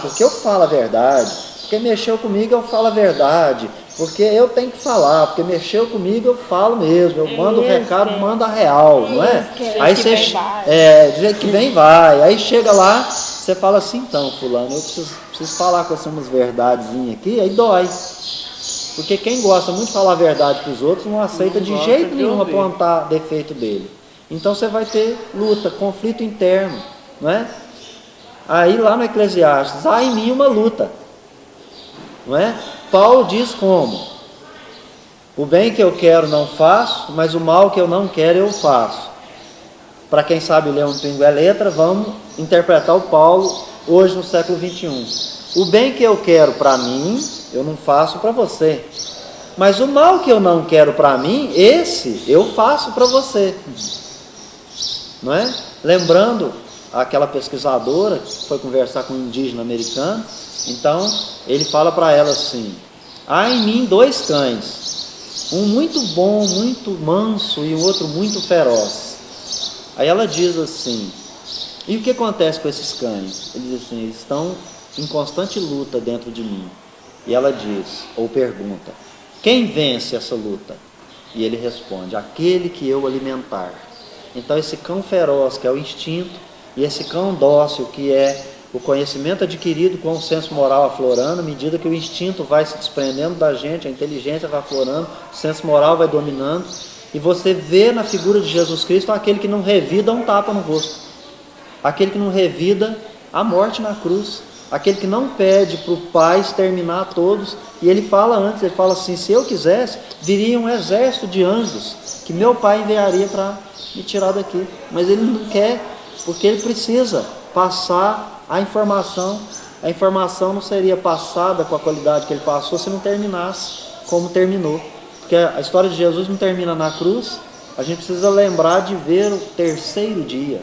Porque eu falo a verdade, porque mexeu comigo eu falo a verdade, porque eu tenho que falar, porque mexeu comigo eu falo mesmo, eu mando o recado, mando a real, não é? Aí você, do jeito que vem vai, aí chega lá, você fala assim, então fulano, eu preciso falar com umas verdadezinhas aqui, aí dói. Porque quem gosta muito de falar a verdade para os outros não aceita de jeito nenhum apontar defeito dele. Então você vai ter luta, conflito interno, não é? Aí lá no Eclesiastes, há em mim uma luta, não é? Paulo diz como? O bem que eu quero não faço, mas o mal que eu não quero eu faço. Para quem sabe ler um pingo é letra, vamos interpretar o Paulo hoje no século XXI. O bem que eu quero para mim, eu não faço para você. Mas o mal que eu não quero para mim, esse eu faço para você. Não é? Lembrando aquela pesquisadora que foi conversar com um indígena americano, então ele fala para ela assim: há em mim 2 cães, um muito bom, muito manso e o outro muito feroz. Aí ela diz assim: e o que acontece com esses cães? Ele diz assim: eles estão em constante luta dentro de mim. E ela diz, ou pergunta: quem vence essa luta? E ele responde: aquele que eu alimentar. Então esse cão feroz, que é o instinto, e esse cão dócil, que é o conhecimento adquirido com o senso moral aflorando, à medida que o instinto vai se desprendendo da gente, a inteligência vai aflorando, o senso moral vai dominando, e você vê na figura de Jesus Cristo aquele que não revida um tapa no rosto, aquele que não revida a morte na cruz, aquele que não pede para o Pai exterminar todos. E ele fala antes, ele fala assim: se eu quisesse, viria um exército de anjos que meu Pai enviaria para me tirar daqui, mas ele não quer, porque ele precisa passar a informação. A informação não seria passada com a qualidade que ele passou se não terminasse como terminou, porque a história de Jesus não termina na cruz. A gente precisa lembrar de ver o terceiro dia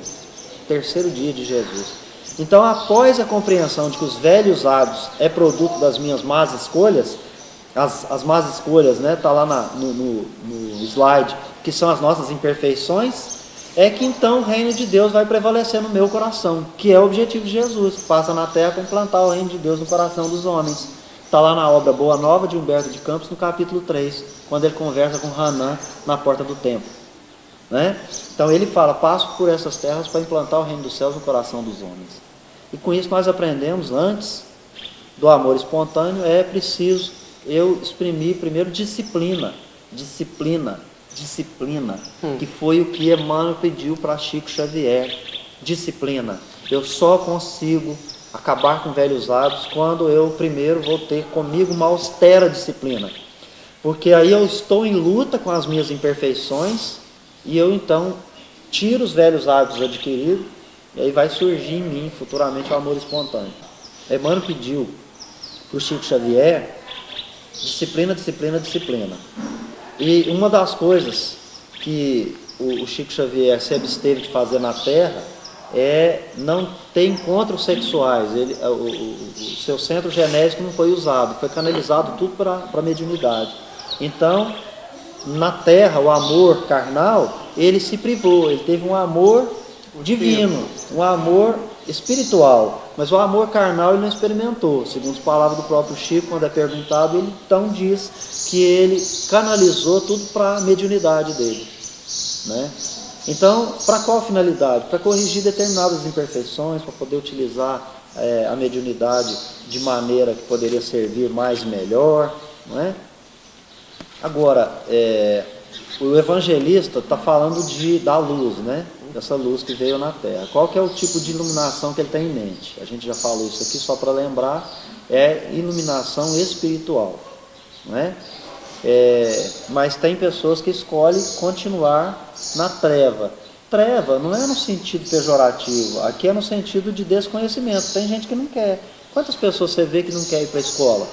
de Jesus. Então, após a compreensão de que os velhos hábitos é produto das minhas más escolhas, as más escolhas, né, está lá no slide, que são as nossas imperfeições, é que então o reino de Deus vai prevalecer no meu coração, que é o objetivo de Jesus, que passa na terra para implantar o reino de Deus no coração dos homens. Está lá na obra Boa Nova de Humberto de Campos, no capítulo 3, quando ele conversa com Hanã na porta do templo. Né? Então ele fala: passo por essas terras para implantar o reino dos céus no coração dos homens. E com isso nós aprendemos, antes do amor espontâneo, é preciso eu exprimir primeiro disciplina, que foi o que Emmanuel pediu para Chico Xavier. Disciplina. Eu só consigo acabar com velhos hábitos quando eu primeiro vou ter comigo uma austera disciplina, porque aí eu estou em luta com as minhas imperfeições e eu então tiro os velhos hábitos adquiridos, e aí vai surgir em mim futuramente o amor espontâneo. Emmanuel pediu para o Chico Xavier disciplina. E uma das coisas que o Chico Xavier se absteve de fazer na Terra é não ter encontros sexuais. O seu centro genésico não foi usado, foi canalizado tudo para a mediunidade. Então, na Terra, o amor carnal, ele se privou, ele teve um amor divino, um amor espiritual, mas o amor carnal ele não experimentou. Segundo as palavras do próprio Chico, quando é perguntado, ele então diz que ele canalizou tudo para a mediunidade dele, né? Então, para qual finalidade? Para corrigir determinadas imperfeições, para poder utilizar a mediunidade de maneira que poderia servir mais e melhor, não é? Agora, o evangelista está falando da luz, né? Dessa luz que veio na Terra. Qual que é o tipo de iluminação que ele tem em mente? A gente já falou isso aqui, só para lembrar, é iluminação espiritual, não é? Mas tem pessoas que escolhem continuar na treva. Treva não é no sentido pejorativo, aqui é no sentido de desconhecimento. Tem gente que não quer. Quantas pessoas você vê que não quer ir para a escola?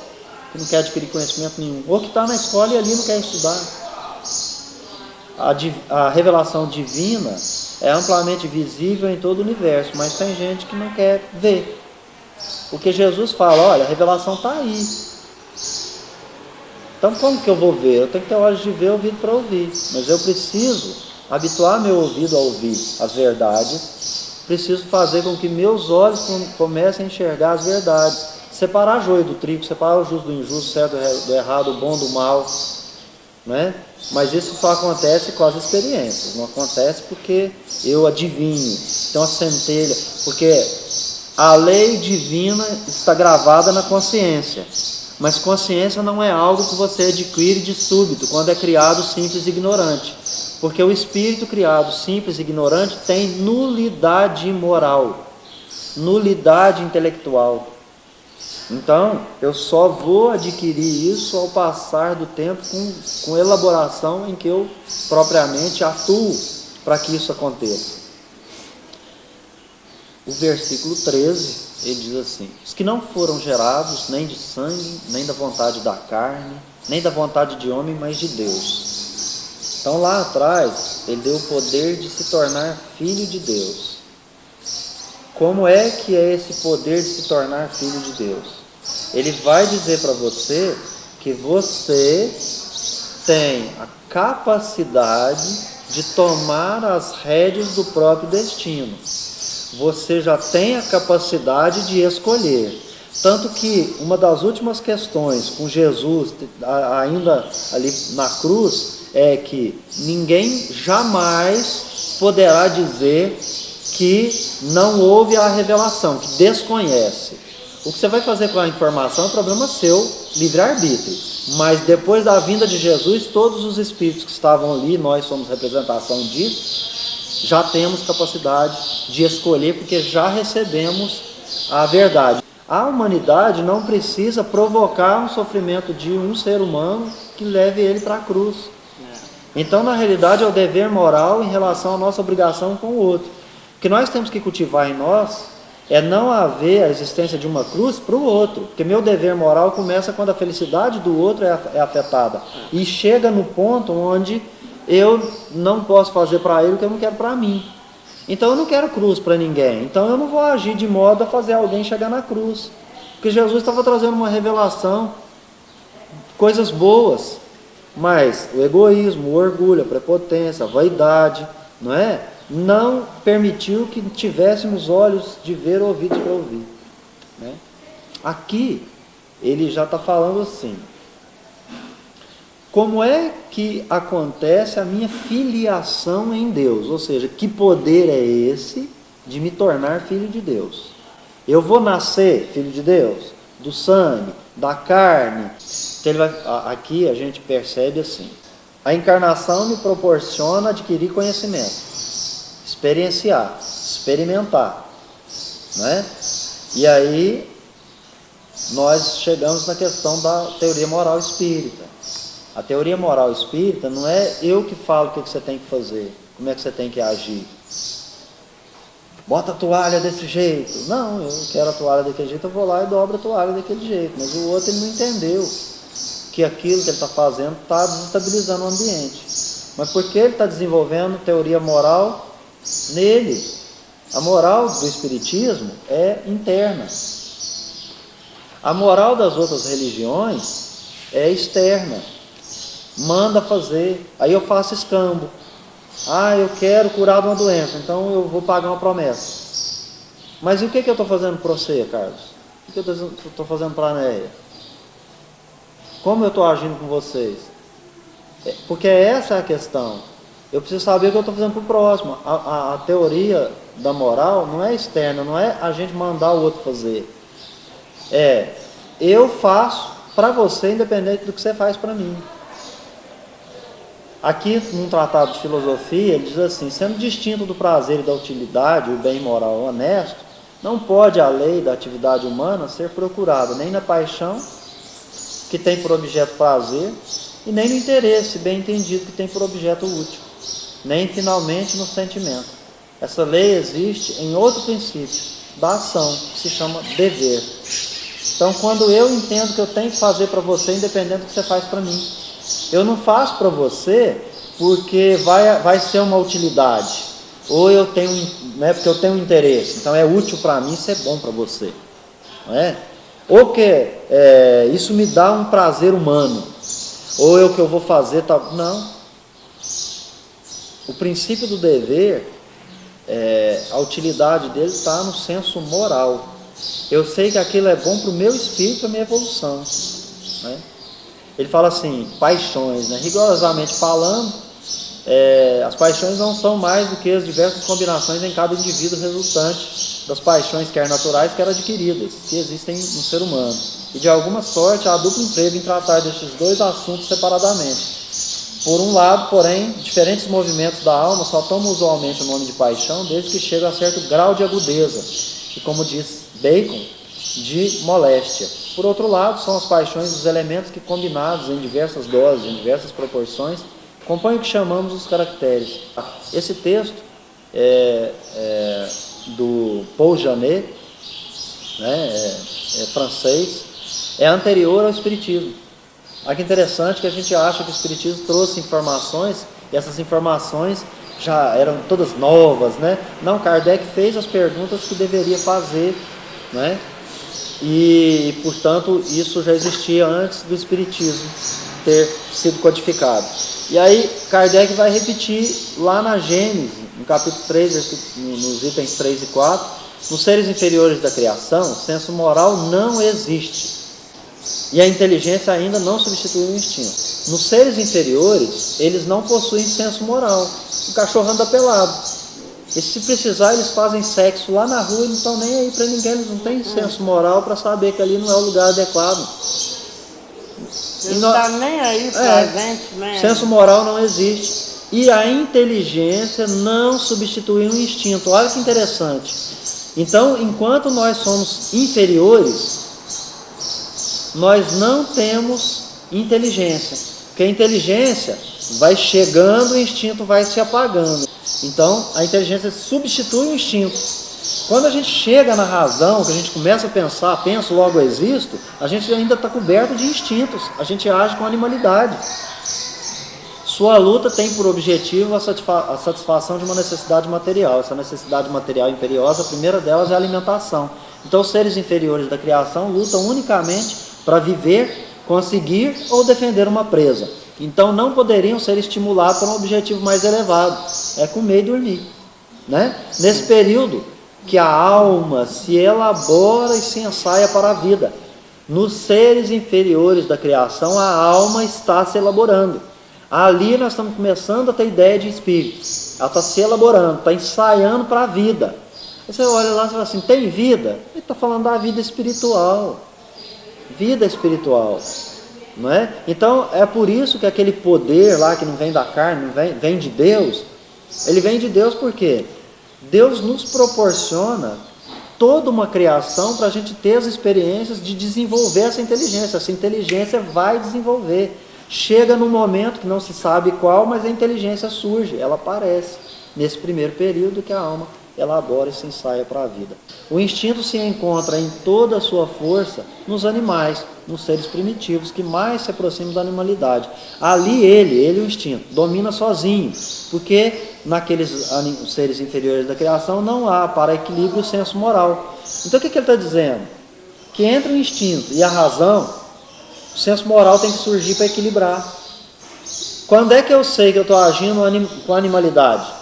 Que não quer adquirir conhecimento nenhum? Ou que está na escola e ali não quer estudar? A revelação divina é amplamente visível em todo o universo, mas tem gente que não quer ver. Porque Jesus fala: olha, a revelação está aí. Então como que eu vou ver? Eu tenho que ter olhos de ver, ouvido para ouvir. Mas eu preciso habituar meu ouvido a ouvir as verdades. Preciso fazer com que meus olhos comecem a enxergar as verdades. Separar joio do trigo, separar o justo do injusto, o certo do errado, o bom do mal. Né? Mas isso só acontece com as experiências, não acontece porque eu adivinho. Então a centelha, porque a lei divina está gravada na consciência, mas consciência não é algo que você adquire de súbito quando é criado simples e ignorante, porque o espírito criado simples e ignorante tem nulidade moral, nulidade intelectual. Então, eu só vou adquirir isso ao passar do tempo com elaboração em que eu propriamente atuo para que isso aconteça. o versículo 13, ele diz assim: os que não foram gerados nem de sangue, nem da vontade da carne, nem da vontade de homem, mas de Deus. Então lá atrás, ele deu o poder de se tornar filho de Deus. Como é que é esse poder de se tornar filho de Deus? Ele vai dizer para você que você tem a capacidade de tomar as rédeas do próprio destino. Você já tem a capacidade de escolher. Tanto que uma das últimas questões com Jesus, ainda ali na cruz, é que ninguém jamais poderá dizer que não houve a revelação, que desconhece. O que você vai fazer com a informação é problema seu, livre-arbítrio. Mas depois da vinda de Jesus, todos os espíritos que estavam ali, nós somos representação disso, já temos capacidade de escolher, porque já recebemos a verdade. A humanidade não precisa provocar um sofrimento de um ser humano que leve ele para a cruz. Então, na realidade, é o dever moral em relação à nossa obrigação com o outro. O que nós temos que cultivar em nós é não haver a existência de uma cruz para o outro. Porque meu dever moral começa quando a felicidade do outro é afetada. E chega no ponto onde eu não posso fazer para ele o que eu não quero para mim. Então eu não quero cruz para ninguém. Então eu não vou agir de modo a fazer alguém chegar na cruz. Porque Jesus estava trazendo uma revelação, coisas boas. Mas o egoísmo, o orgulho, a prepotência, a vaidade, não permitiu que tivéssemos olhos de ver, ouvidos para ouvir. Aqui ele já está falando assim: como é que acontece a minha filiação em Deus? Ou seja, que poder é esse de me tornar filho de Deus? Eu vou nascer filho de Deus? Do sangue, da carne? Então aqui a gente percebe assim: a encarnação me proporciona adquirir conhecimento, experienciar, experimentar. E aí nós chegamos na questão da teoria moral espírita. A teoria moral espírita não é eu que falo o que você tem que fazer, como é que você tem que agir. Bota a toalha desse jeito. Não, eu quero a toalha daquele jeito, eu vou lá e dobro a toalha daquele jeito. Mas o outro ele não entendeu que aquilo que ele está fazendo está desestabilizando o ambiente. Mas porque ele está desenvolvendo teoria moral nele. A moral do espiritismo é interna. A moral das outras religiões é externa. Manda fazer, aí eu faço escambo. Eu quero curar de uma doença, então eu vou pagar uma promessa. Mas e o que eu estou fazendo para você, Carlos? O que eu estou fazendo para a Néia? Como eu estou agindo com vocês? Porque essa é a questão. Eu preciso saber o que eu estou fazendo para o próximo. A teoria da moral não é externa, não é a gente mandar o outro fazer. Eu faço para você independente do que você faz para mim. Aqui, num tratado de filosofia, ele diz assim: sendo distinto do prazer e da utilidade, o bem moral honesto, não pode a lei da atividade humana ser procurada nem na paixão, que tem por objeto prazer, e nem no interesse bem entendido, que tem por objeto útil, nem finalmente no sentimento. Essa lei existe em outro princípio, da ação, que se chama dever. Então, quando eu entendo que eu tenho que fazer para você, independente do que você faz para mim, eu não faço para você porque vai ser uma utilidade, ou eu tenho, porque eu tenho um interesse, então é útil para mim, isso é bom para você, ou que isso me dá um prazer humano, ou eu que eu vou fazer tal. Não. O princípio do dever, a utilidade dele está no senso moral. Eu sei que aquilo é bom para o meu espírito, para a minha evolução. Ele fala assim: paixões, rigorosamente falando, as paixões não são mais do que as diversas combinações em cada indivíduo resultante das paixões, quer naturais, quer adquiridas, que existem no ser humano. E de alguma sorte há duplo emprego em tratar destes dois assuntos separadamente. Por um lado, porém, diferentes movimentos da alma só tomam usualmente o nome de paixão desde que chegam a certo grau de agudeza, e como diz Bacon, de moléstia. Por outro lado, são as paixões dos elementos que, combinados em diversas doses, em diversas proporções, compõem o que chamamos os caracteres. Esse texto do Paul Janet, né, é francês, é anterior ao Espiritismo. Olha que interessante que a gente acha que o Espiritismo trouxe informações, e essas informações já eram todas novas, né? Não, Kardec fez as perguntas que deveria fazer, né? E, portanto, isso já existia antes do Espiritismo ter sido codificado. E aí, Kardec vai repetir lá na Gênesis, no capítulo 3, nos itens 3 e 4, nos seres inferiores da criação, o senso moral não existe. E a inteligência ainda não substituiu o instinto. Nos seres inferiores, eles não possuem senso moral. O cachorro anda pelado. E se precisar, eles fazem sexo lá na rua e não estão nem aí para ninguém. Eles não têm senso moral para saber que ali não é o lugar adequado. Ele não está nem aí pra gente, né? Senso moral não existe. E a inteligência não substitui o instinto. Olha que interessante. Então, enquanto nós somos inferiores, nós não temos inteligência, porque a inteligência vai chegando, o instinto vai se apagando. Então, a inteligência substitui o instinto. Quando a gente chega na razão, que a gente começa a pensar, penso, logo existo, a gente ainda está coberto de instintos, a gente age com animalidade. Sua luta tem por objetivo a satisfação de uma necessidade material. Essa necessidade material imperiosa, a primeira delas é a alimentação. Então, os seres inferiores da criação lutam unicamente para viver, conseguir ou defender uma presa. Então não poderiam ser estimulados para um objetivo mais elevado, é comer e dormir, né? Nesse período que a alma se elabora e se ensaia para a vida. Nos seres inferiores da criação, a alma está se elaborando. Ali nós estamos começando a ter ideia de espírito. Ela está se elaborando, está ensaiando para a vida. Aí você olha lá e fala assim, tem vida? Ele está falando da vida espiritual. Vida espiritual, não é? Então é por isso que aquele poder lá que não vem da carne, não vem de Deus. Ele vem de Deus porque Deus nos proporciona toda uma criação para a gente ter as experiências de desenvolver essa inteligência. Essa inteligência vai desenvolver. Chega num momento que não se sabe qual, mas a inteligência surge, ela aparece nesse primeiro período que a alma elabora e se ensaia para a vida. O instinto se encontra em toda a sua força nos animais, nos seres primitivos, que mais se aproximam da animalidade. Ali ele, o instinto, domina sozinho, porque naqueles seres inferiores da criação não há para equilíbrio o senso moral. Então o que ele está dizendo? Que entre o instinto e a razão, o senso moral tem que surgir para equilibrar. Quando é que eu sei que eu estou agindo com animalidade?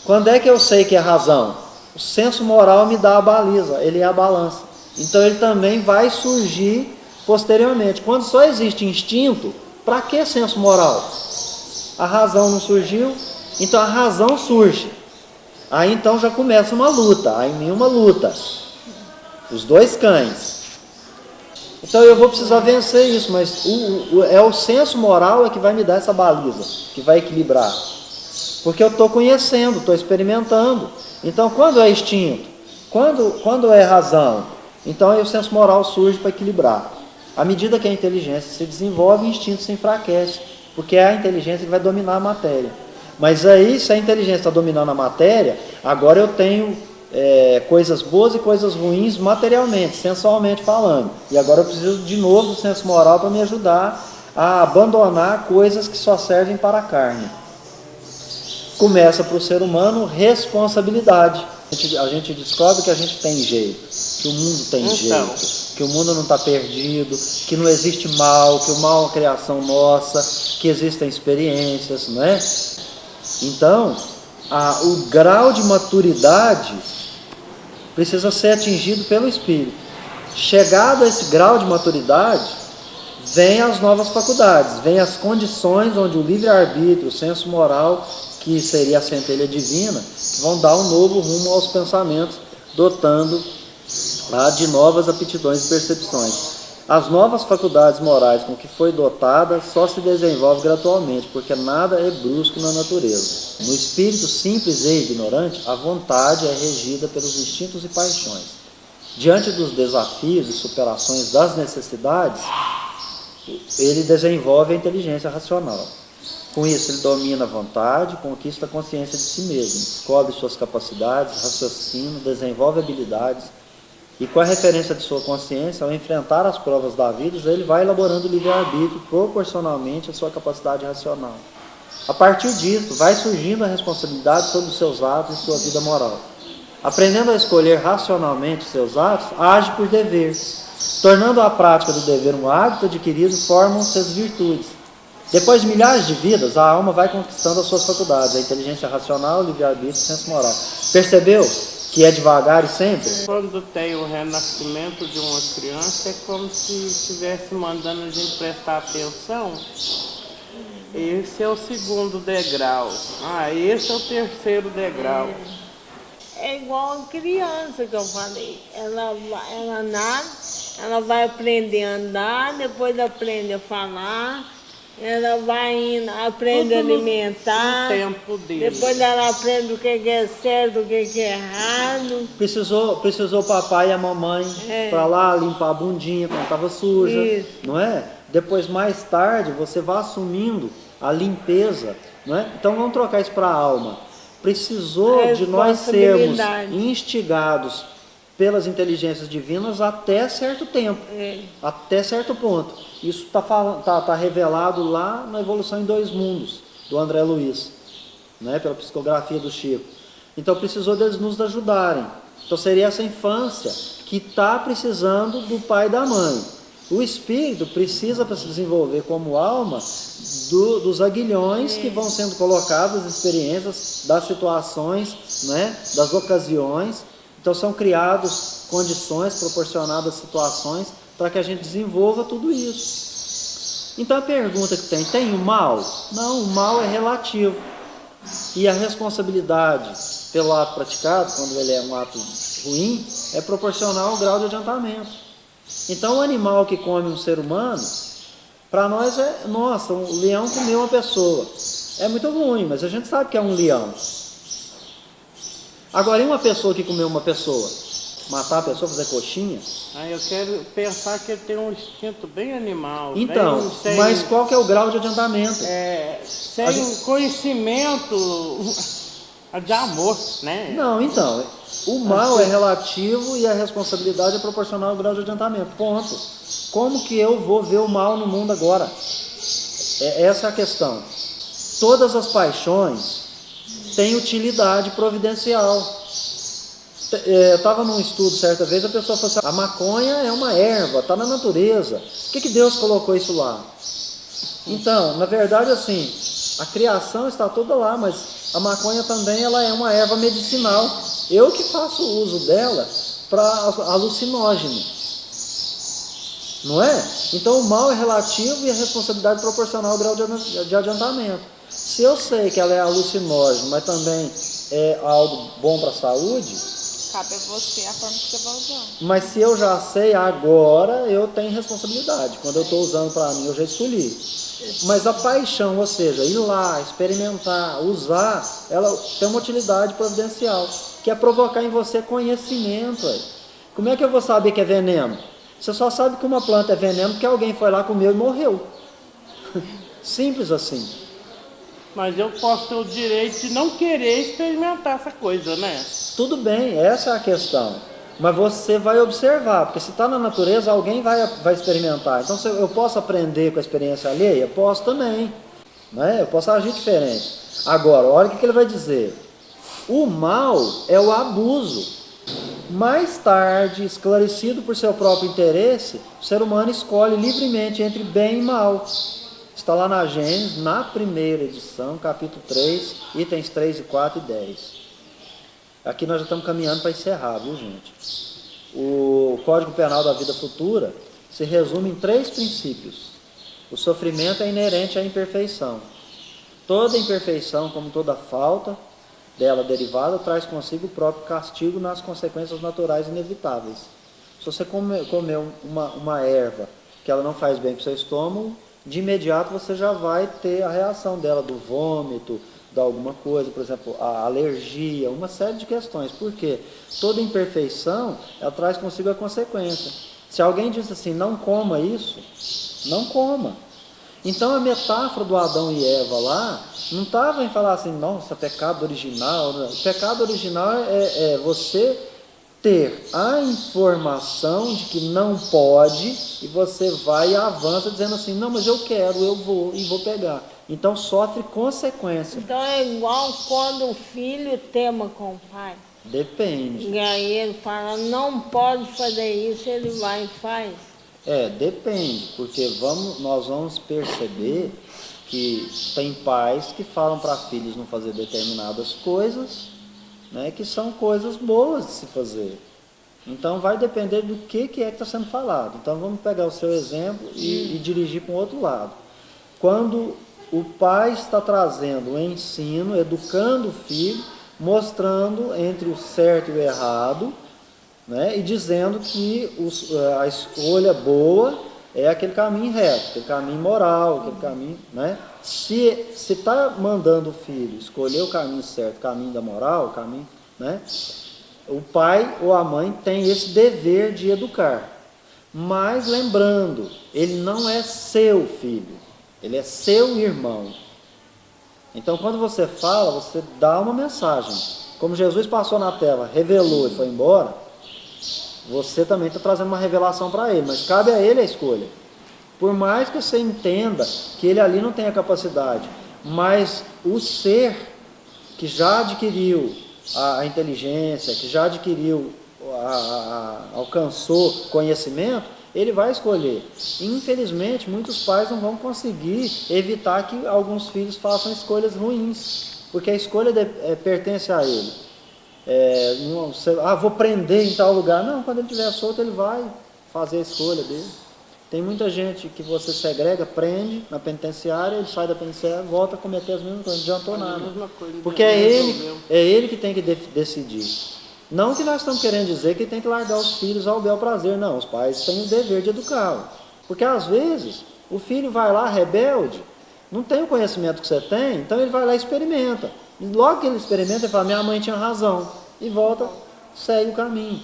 Quando é que eu sei que é razão? O senso moral me dá a baliza, ele é a balança. Então ele também vai surgir posteriormente. Quando só existe instinto, para que senso moral? A razão não surgiu, então a razão surge. Aí então já começa uma luta, aí nenhuma luta. Os dois cães. Então eu vou precisar vencer isso, mas é o senso moral que vai me dar essa baliza, que vai equilibrar. Porque eu estou conhecendo, estou experimentando. Então, quando é instinto? Quando é razão? Então, aí o senso moral surge para equilibrar. À medida que a inteligência se desenvolve, o instinto se enfraquece. Porque é a inteligência que vai dominar a matéria. Mas aí, se a inteligência está dominando a matéria, agora eu tenho coisas boas e coisas ruins materialmente, sensualmente falando. E agora eu preciso de novo do senso moral para me ajudar a abandonar coisas que só servem para a carne. Começa para o ser humano responsabilidade. A gente descobre que a gente tem jeito, que o mundo tem jeito, que o mundo não está perdido, que não existe mal, que o mal é uma criação nossa, que existem experiências, não é? Então, o grau de maturidade precisa ser atingido pelo Espírito. Chegado a esse grau de maturidade, vem as novas faculdades, vem as condições onde o livre-arbítrio, o senso moral, que seria a centelha divina, vão dar um novo rumo aos pensamentos, dotando de novas aptidões e percepções. As novas faculdades morais com que foi dotada só se desenvolve gradualmente, porque nada é brusco na natureza. No espírito simples e ignorante, a vontade é regida pelos instintos e paixões. Diante dos desafios e superações das necessidades, ele desenvolve a inteligência racional. Com isso, ele domina a vontade, conquista a consciência de si mesmo, descobre suas capacidades, raciocina, desenvolve habilidades, e com a referência de sua consciência, ao enfrentar as provas da vida, ele vai elaborando o livre-arbítrio proporcionalmente à sua capacidade racional. A partir disso, vai surgindo a responsabilidade sobre os seus atos e sua vida moral. Aprendendo a escolher racionalmente seus atos, age por dever. Tornando a prática do dever um hábito adquirido, formam-se as virtudes. Depois de milhares de vidas, a alma vai conquistando as suas faculdades, a inteligência racional, o livre-arbítrio e o senso moral. Percebeu que é devagar e sempre? Quando tem o renascimento de uma criança, é como se estivesse mandando a gente prestar atenção. Esse é o segundo degrau. Esse é o terceiro degrau. É igual a criança que eu falei. Ela nada, ela vai aprender a andar, depois aprende a falar. Ela vai indo, aprende a alimentar, no tempo dele. Depois ela aprende o que é certo, o que é errado. Precisou o papai e a mamãe para lá limpar a bundinha quando estava suja, não é? Depois, mais tarde, você vai assumindo a limpeza, não é? Então vamos trocar isso para a alma. Precisou de nós sermos instigados pelas inteligências divinas até certo tempo, até certo ponto. Isso está revelado lá na Evolução em Dois Mundos, do André Luiz, né, pela psicografia do Chico. Então precisou deles nos ajudarem. Então seria essa infância que está precisando do pai e da mãe. O espírito precisa, para se desenvolver como alma, dos aguilhões que vão sendo colocados, das experiências, das situações, né, das ocasiões. Então são criadas condições proporcionadas às situações para que a gente desenvolva tudo isso. Então a pergunta que tem o mal? Não, o mal é relativo. E a responsabilidade pelo ato praticado, quando ele é um ato ruim, é proporcional ao grau de adiantamento. Então o animal que come um ser humano, para nós é, nossa, um leão comeu uma pessoa. É muito ruim, mas a gente sabe que é um leão. Agora, e uma pessoa que comeu uma pessoa? Matar a pessoa, fazer coxinha? Eu quero pensar que ele tem um instinto bem animal. Então, mas qual que é o grau de adiantamento? Sem conhecimento de amor, né? Não, então, o mal é relativo e a responsabilidade é proporcional ao grau de adiantamento, ponto. Como que eu vou ver o mal no mundo agora? Essa é a questão. Todas as paixões têm utilidade providencial. Eu estava num estudo certa vez, a pessoa falou assim, a maconha é uma erva, está na natureza. Por que Deus colocou isso lá? Então, na verdade, assim, a criação está toda lá, mas a maconha também ela é uma erva medicinal. Eu que faço uso dela para alucinógeno. Não é? Então o mal é relativo e a responsabilidade proporcional ao grau de adiantamento. Se eu sei que ela é alucinógeno, mas também é algo bom para a saúde, cabe a você a forma que você vai usar. Mas se eu já sei agora, eu tenho responsabilidade. Quando eu estou usando para mim, eu já escolhi. Mas a paixão, ou seja, ir lá, experimentar, usar, ela tem uma utilidade providencial, que é provocar em você conhecimento. Aí. Como é que eu vou saber que é veneno? Você só sabe que uma planta é veneno porque alguém foi lá, comeu e morreu. Simples assim. Mas eu posso ter o direito de não querer experimentar essa coisa, né? Tudo bem, essa é a questão. Mas você vai observar, porque se está na natureza, alguém vai experimentar. Então, eu posso aprender com a experiência alheia? Posso também. Né? Eu posso agir diferente. Agora, olha o que ele vai dizer. O mal é o abuso. Mais tarde, esclarecido por seu próprio interesse, o ser humano escolhe livremente entre bem e mal. Está lá na Gênesis, na primeira edição, capítulo 3, itens 3, 4 e 10. Aqui nós já estamos caminhando para encerrar, viu, gente? O Código Penal da Vida Futura se resume em 3 princípios. O sofrimento é inerente à imperfeição. Toda imperfeição, como toda falta dela derivada, traz consigo o próprio castigo nas consequências naturais inevitáveis. Se você comer uma erva que ela não faz bem para o seu estômago, de imediato você já vai ter a reação dela, do vômito, de alguma coisa, por exemplo, a alergia, uma série de questões. Por quê? Toda imperfeição, ela traz consigo a consequência. Se alguém diz assim, não coma isso, não coma. Então a metáfora do Adão e Eva lá não estava em falar assim, nossa, pecado original. Não. O pecado original é você ter a informação de que não pode e você vai e avança dizendo assim, não, mas eu quero, eu vou e vou pegar. Então sofre consequência. Então é igual quando o filho tema com o pai. Depende. E aí ele fala, não pode fazer isso, ele vai e faz. Depende, porque nós vamos perceber que tem pais que falam para filhos não fazer determinadas coisas, né, que são coisas boas de se fazer. Então vai depender do que está sendo falado. Então vamos pegar o seu exemplo e dirigir para o outro lado. Quando o pai está trazendo o ensino, educando o filho, mostrando entre o certo e o errado, né, e dizendo que a escolha boa é aquele caminho reto, aquele caminho moral, aquele caminho, né? Se está mandando o filho escolher o caminho certo, o caminho da moral, o caminho, né? O pai ou a mãe tem esse dever de educar. Mas lembrando, ele não é seu filho, ele é seu irmão. Então quando você fala, você dá uma mensagem. Como Jesus passou na tela, revelou e foi embora, você também está trazendo uma revelação para ele, mas cabe a ele a escolha. Por mais que você entenda que ele ali não tem a capacidade, mas o ser que já adquiriu a inteligência, que já adquiriu, alcançou conhecimento, ele vai escolher. Infelizmente, muitos pais não vão conseguir evitar que alguns filhos façam escolhas ruins, porque a escolha pertence a ele. Vou prender em tal lugar. Não, quando ele estiver solto, ele vai fazer a escolha dele. Tem muita gente que você segrega, prende na penitenciária, ele sai da penitenciária, volta a cometer as mesmas coisas, não adiantou nada. Porque é ele que tem que decidir. Não que nós estamos querendo dizer que ele tem que largar os filhos ao bel prazer, não. Os pais têm o dever de educá-lo. Porque às vezes o filho vai lá rebelde, não tem o conhecimento que você tem, então ele vai lá e experimenta. E logo que ele experimenta, ele fala, minha mãe tinha razão. E volta, segue o caminho.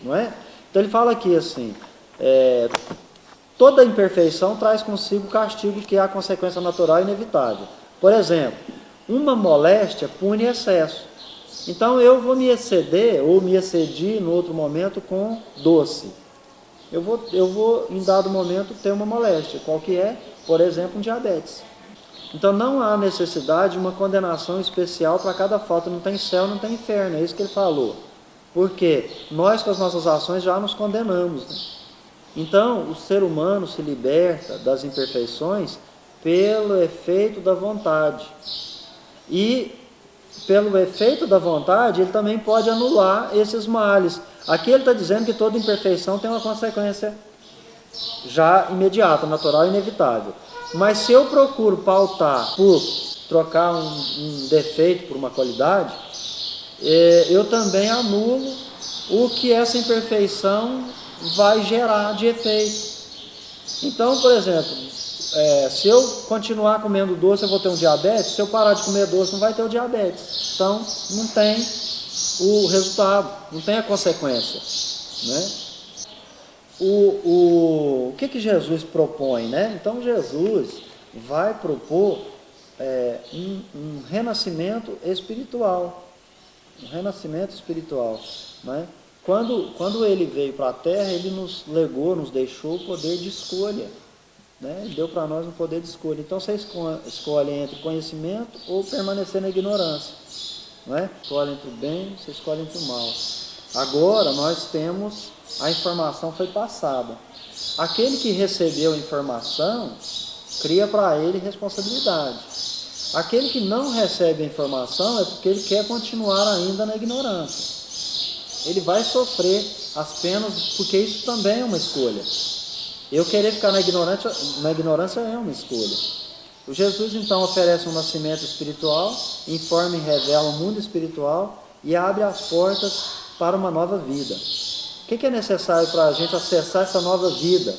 Não é? Então ele fala aqui assim, toda imperfeição traz consigo o castigo, que é a consequência natural e inevitável. Por exemplo, uma moléstia pune excesso. Então eu vou me exceder ou me excedir no outro momento com doce. Eu vou em dado momento ter uma moléstia, qual que é? Por exemplo, um diabetes. Então não há necessidade de uma condenação especial para cada falta. Não tem céu, não tem inferno, é isso que ele falou. Porque nós com as nossas ações já nos condenamos, né? Então o ser humano se liberta das imperfeições pelo efeito da vontade. E pelo efeito da vontade, ele também pode anular esses males. Aqui ele está dizendo que toda imperfeição tem uma consequência já imediata, natural e inevitável. Mas se eu procuro pautar por trocar um defeito por uma qualidade, eu também anulo o que essa imperfeição vai gerar de efeito. Então, por exemplo, se eu continuar comendo doce, eu vou ter um diabetes. Se eu parar de comer doce, não vai ter o diabetes. Então, não tem o resultado, não tem a consequência, né? O que Jesus propõe, né? Então, Jesus vai propor um renascimento espiritual. Um renascimento espiritual, né? Quando ele veio para a Terra, ele nos legou, nos deixou o poder de escolha. Né? Ele deu para nós um poder de escolha. Então você escolhe entre conhecimento ou permanecer na ignorância. Não é? Escolhe entre o bem, você escolhe entre o mal. Agora nós temos, a informação foi passada. Aquele que recebeu a informação, cria para ele responsabilidade. Aquele que não recebe a informação é porque ele quer continuar ainda na ignorância. Ele vai sofrer as penas, porque isso também é uma escolha. Eu querer ficar na ignorância é uma escolha. O Jesus então oferece um nascimento espiritual, informa e revela um mundo espiritual e abre as portas para uma nova vida. O que é necessário para a gente acessar essa nova vida?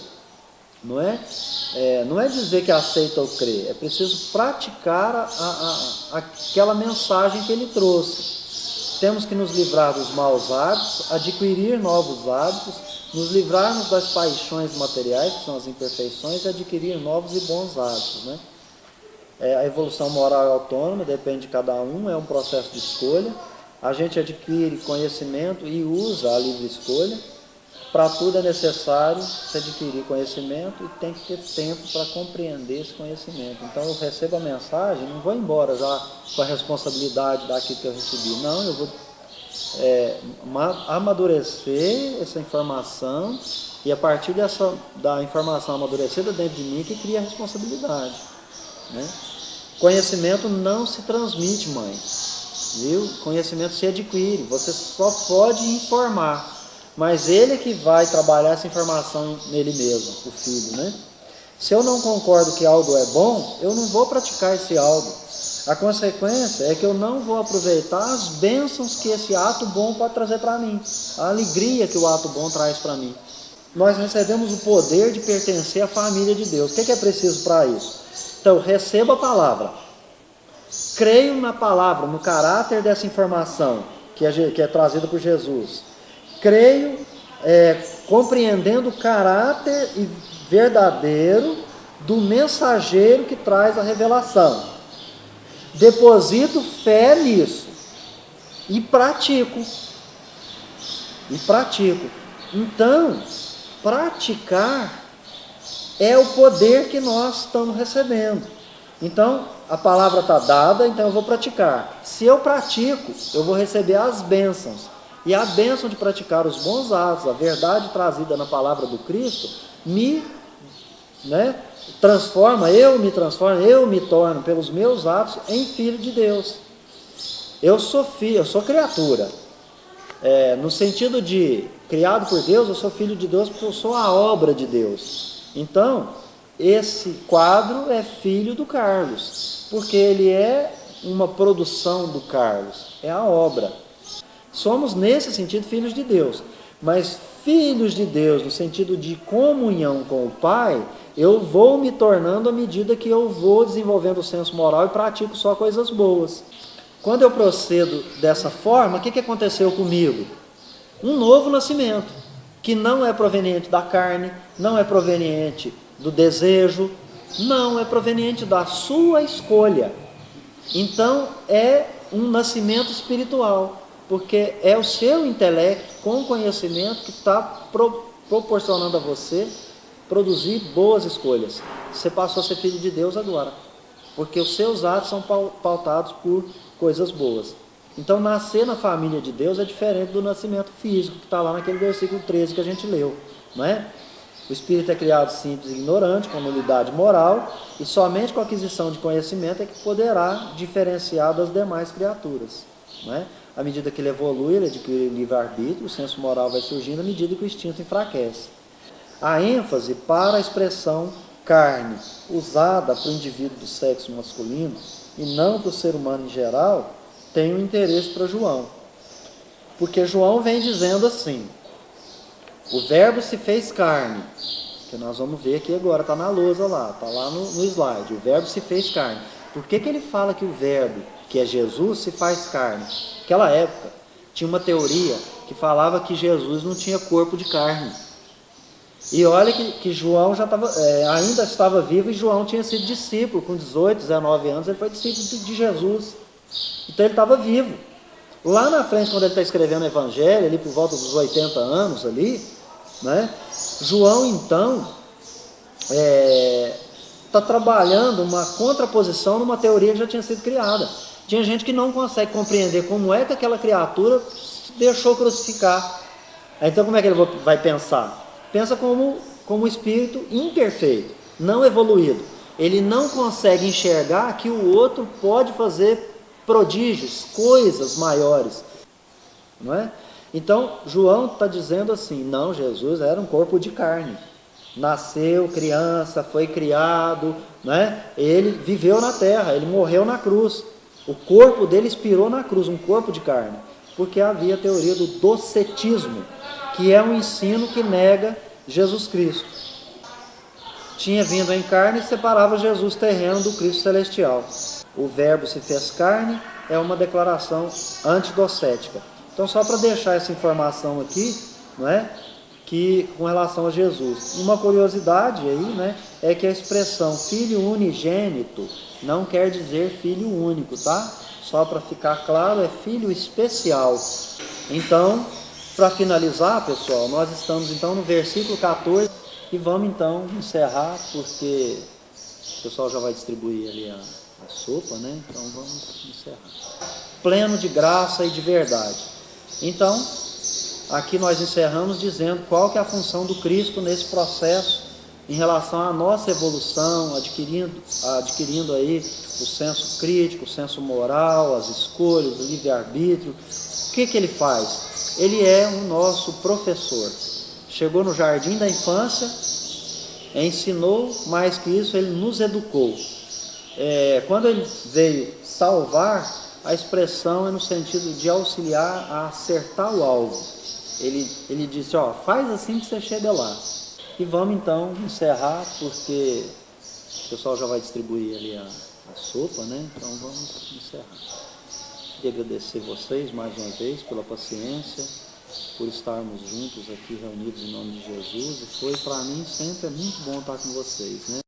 Não é dizer que aceita ou crê, é preciso praticar aquela mensagem que ele trouxe. temos que nos livrar dos maus hábitos, adquirir novos hábitos, nos livrarmos das paixões materiais, que são as imperfeições, e adquirir novos e bons hábitos, né? A evolução moral é autônoma, depende de cada um, é um processo de escolha. A gente adquire conhecimento e usa a livre escolha. Para tudo é necessário se adquirir conhecimento e tem que ter tempo para compreender esse conhecimento. Então eu recebo a mensagem, não vou embora já com a responsabilidade daquilo que eu recebi. Não, eu vou amadurecer essa informação e a partir da informação amadurecida dentro de mim que cria a responsabilidade, né? Conhecimento não se transmite, mãe, viu? Conhecimento se adquire, você só pode informar, mas ele é que vai trabalhar essa informação nele mesmo, o filho, né? Se eu não concordo que algo é bom, eu não vou praticar esse algo. A consequência é que eu não vou aproveitar as bênçãos que esse ato bom pode trazer para mim, a alegria que o ato bom traz para mim. Nós recebemos o poder de pertencer à família de Deus. O que é preciso para isso? Então, recebo a palavra, creio na palavra, no caráter dessa informação que é trazida por Jesus. Creio, compreendendo o caráter verdadeiro do mensageiro que traz a revelação. Deposito fé nisso e pratico. Então, praticar é o poder que nós estamos recebendo. Então, a palavra está dada, então eu vou praticar. Se eu pratico, eu vou receber as bênçãos. E a bênção de praticar os bons atos, a verdade trazida na palavra do Cristo, me transforma, eu me torno pelos meus atos em filho de Deus. Eu sou filho, eu sou criatura. No sentido de criado por Deus, eu sou filho de Deus porque eu sou a obra de Deus. Então, esse quadro é filho do Carlos, porque ele é uma produção do Carlos, é a obra. Somos, nesse sentido, filhos de Deus, mas filhos de Deus, no sentido de comunhão com o Pai, eu vou me tornando à medida que eu vou desenvolvendo o senso moral e pratico só coisas boas. Quando eu procedo dessa forma, o que aconteceu comigo? Um novo nascimento, que não é proveniente da carne, não é proveniente do desejo, não é proveniente da sua escolha. Então é um nascimento espiritual, porque é o seu intelecto com conhecimento que está proporcionando a você produzir boas escolhas. Você passou a ser filho de Deus agora, porque os seus atos são pautados por coisas boas. Então nascer na família de Deus é diferente do nascimento físico, que está lá naquele versículo 13 que a gente leu, não é? O espírito é criado simples e ignorante, com nulidade moral, e somente com a aquisição de conhecimento é que poderá diferenciar das demais criaturas, não é? À medida que ele evolui, ele adquire livre-arbítrio, o senso moral vai surgindo à medida que o instinto enfraquece. A ênfase para a expressão carne, usada para o indivíduo do sexo masculino e não para o ser humano em geral, tem um interesse para João. Porque João vem dizendo assim, o verbo se fez carne, que nós vamos ver aqui agora, está na lousa lá, está lá no slide, o verbo se fez carne. Por que ele fala que o verbo, que é Jesus, se faz carne? Naquela época, tinha uma teoria que falava que Jesus não tinha corpo de carne. E olha que João ainda estava vivo, e João tinha sido discípulo, com 18, 19 anos, ele foi discípulo de Jesus. Então ele estava vivo. Lá na frente, quando ele está escrevendo o Evangelho, ali por volta dos 80 anos ali, né, João então está trabalhando uma contraposição numa teoria que já tinha sido criada. Tinha gente que não consegue compreender como é que aquela criatura se deixou crucificar. Então como é que ele vai pensar? Pensa como um espírito imperfeito, não evoluído. Ele não consegue enxergar que o outro pode fazer prodígios, coisas maiores, não é? Então João está dizendo assim, não, Jesus era um corpo de carne, nasceu criança, foi criado, né? Ele viveu na terra, ele morreu na cruz, o corpo dele expirou na cruz, um corpo de carne, porque havia a teoria do docetismo, que é um ensino que nega Jesus Cristo. Tinha vindo em carne e separava Jesus terreno do Cristo celestial. o verbo se fez carne, é uma declaração antidocética. Então, só para deixar essa informação aqui, não é? Que com relação a Jesus. Uma curiosidade aí, né, é que a expressão filho unigênito não quer dizer filho único, tá? Só para ficar claro, é filho especial. Então, para finalizar, pessoal, nós estamos então no versículo 14 e vamos então encerrar, porque o pessoal já vai distribuir ali a sopa, né? Então vamos encerrar. Pleno de graça e de verdade. Então, aqui nós encerramos dizendo qual que é a função do Cristo nesse processo em relação à nossa evolução, adquirindo aí o senso crítico, o senso moral, as escolhas, o livre-arbítrio. O que ele faz? Ele é o nosso professor. Chegou no jardim da infância, ensinou, mais que isso, ele nos educou. Quando ele veio salvar, a expressão é no sentido de auxiliar a acertar o alvo. Ele disse, faz assim que você chega lá. E vamos então encerrar, porque o pessoal já vai distribuir ali a sopa, né? Então vamos encerrar. Queria agradecer vocês mais uma vez pela paciência, por estarmos juntos aqui reunidos em nome de Jesus. E foi para mim sempre muito bom estar com vocês, né?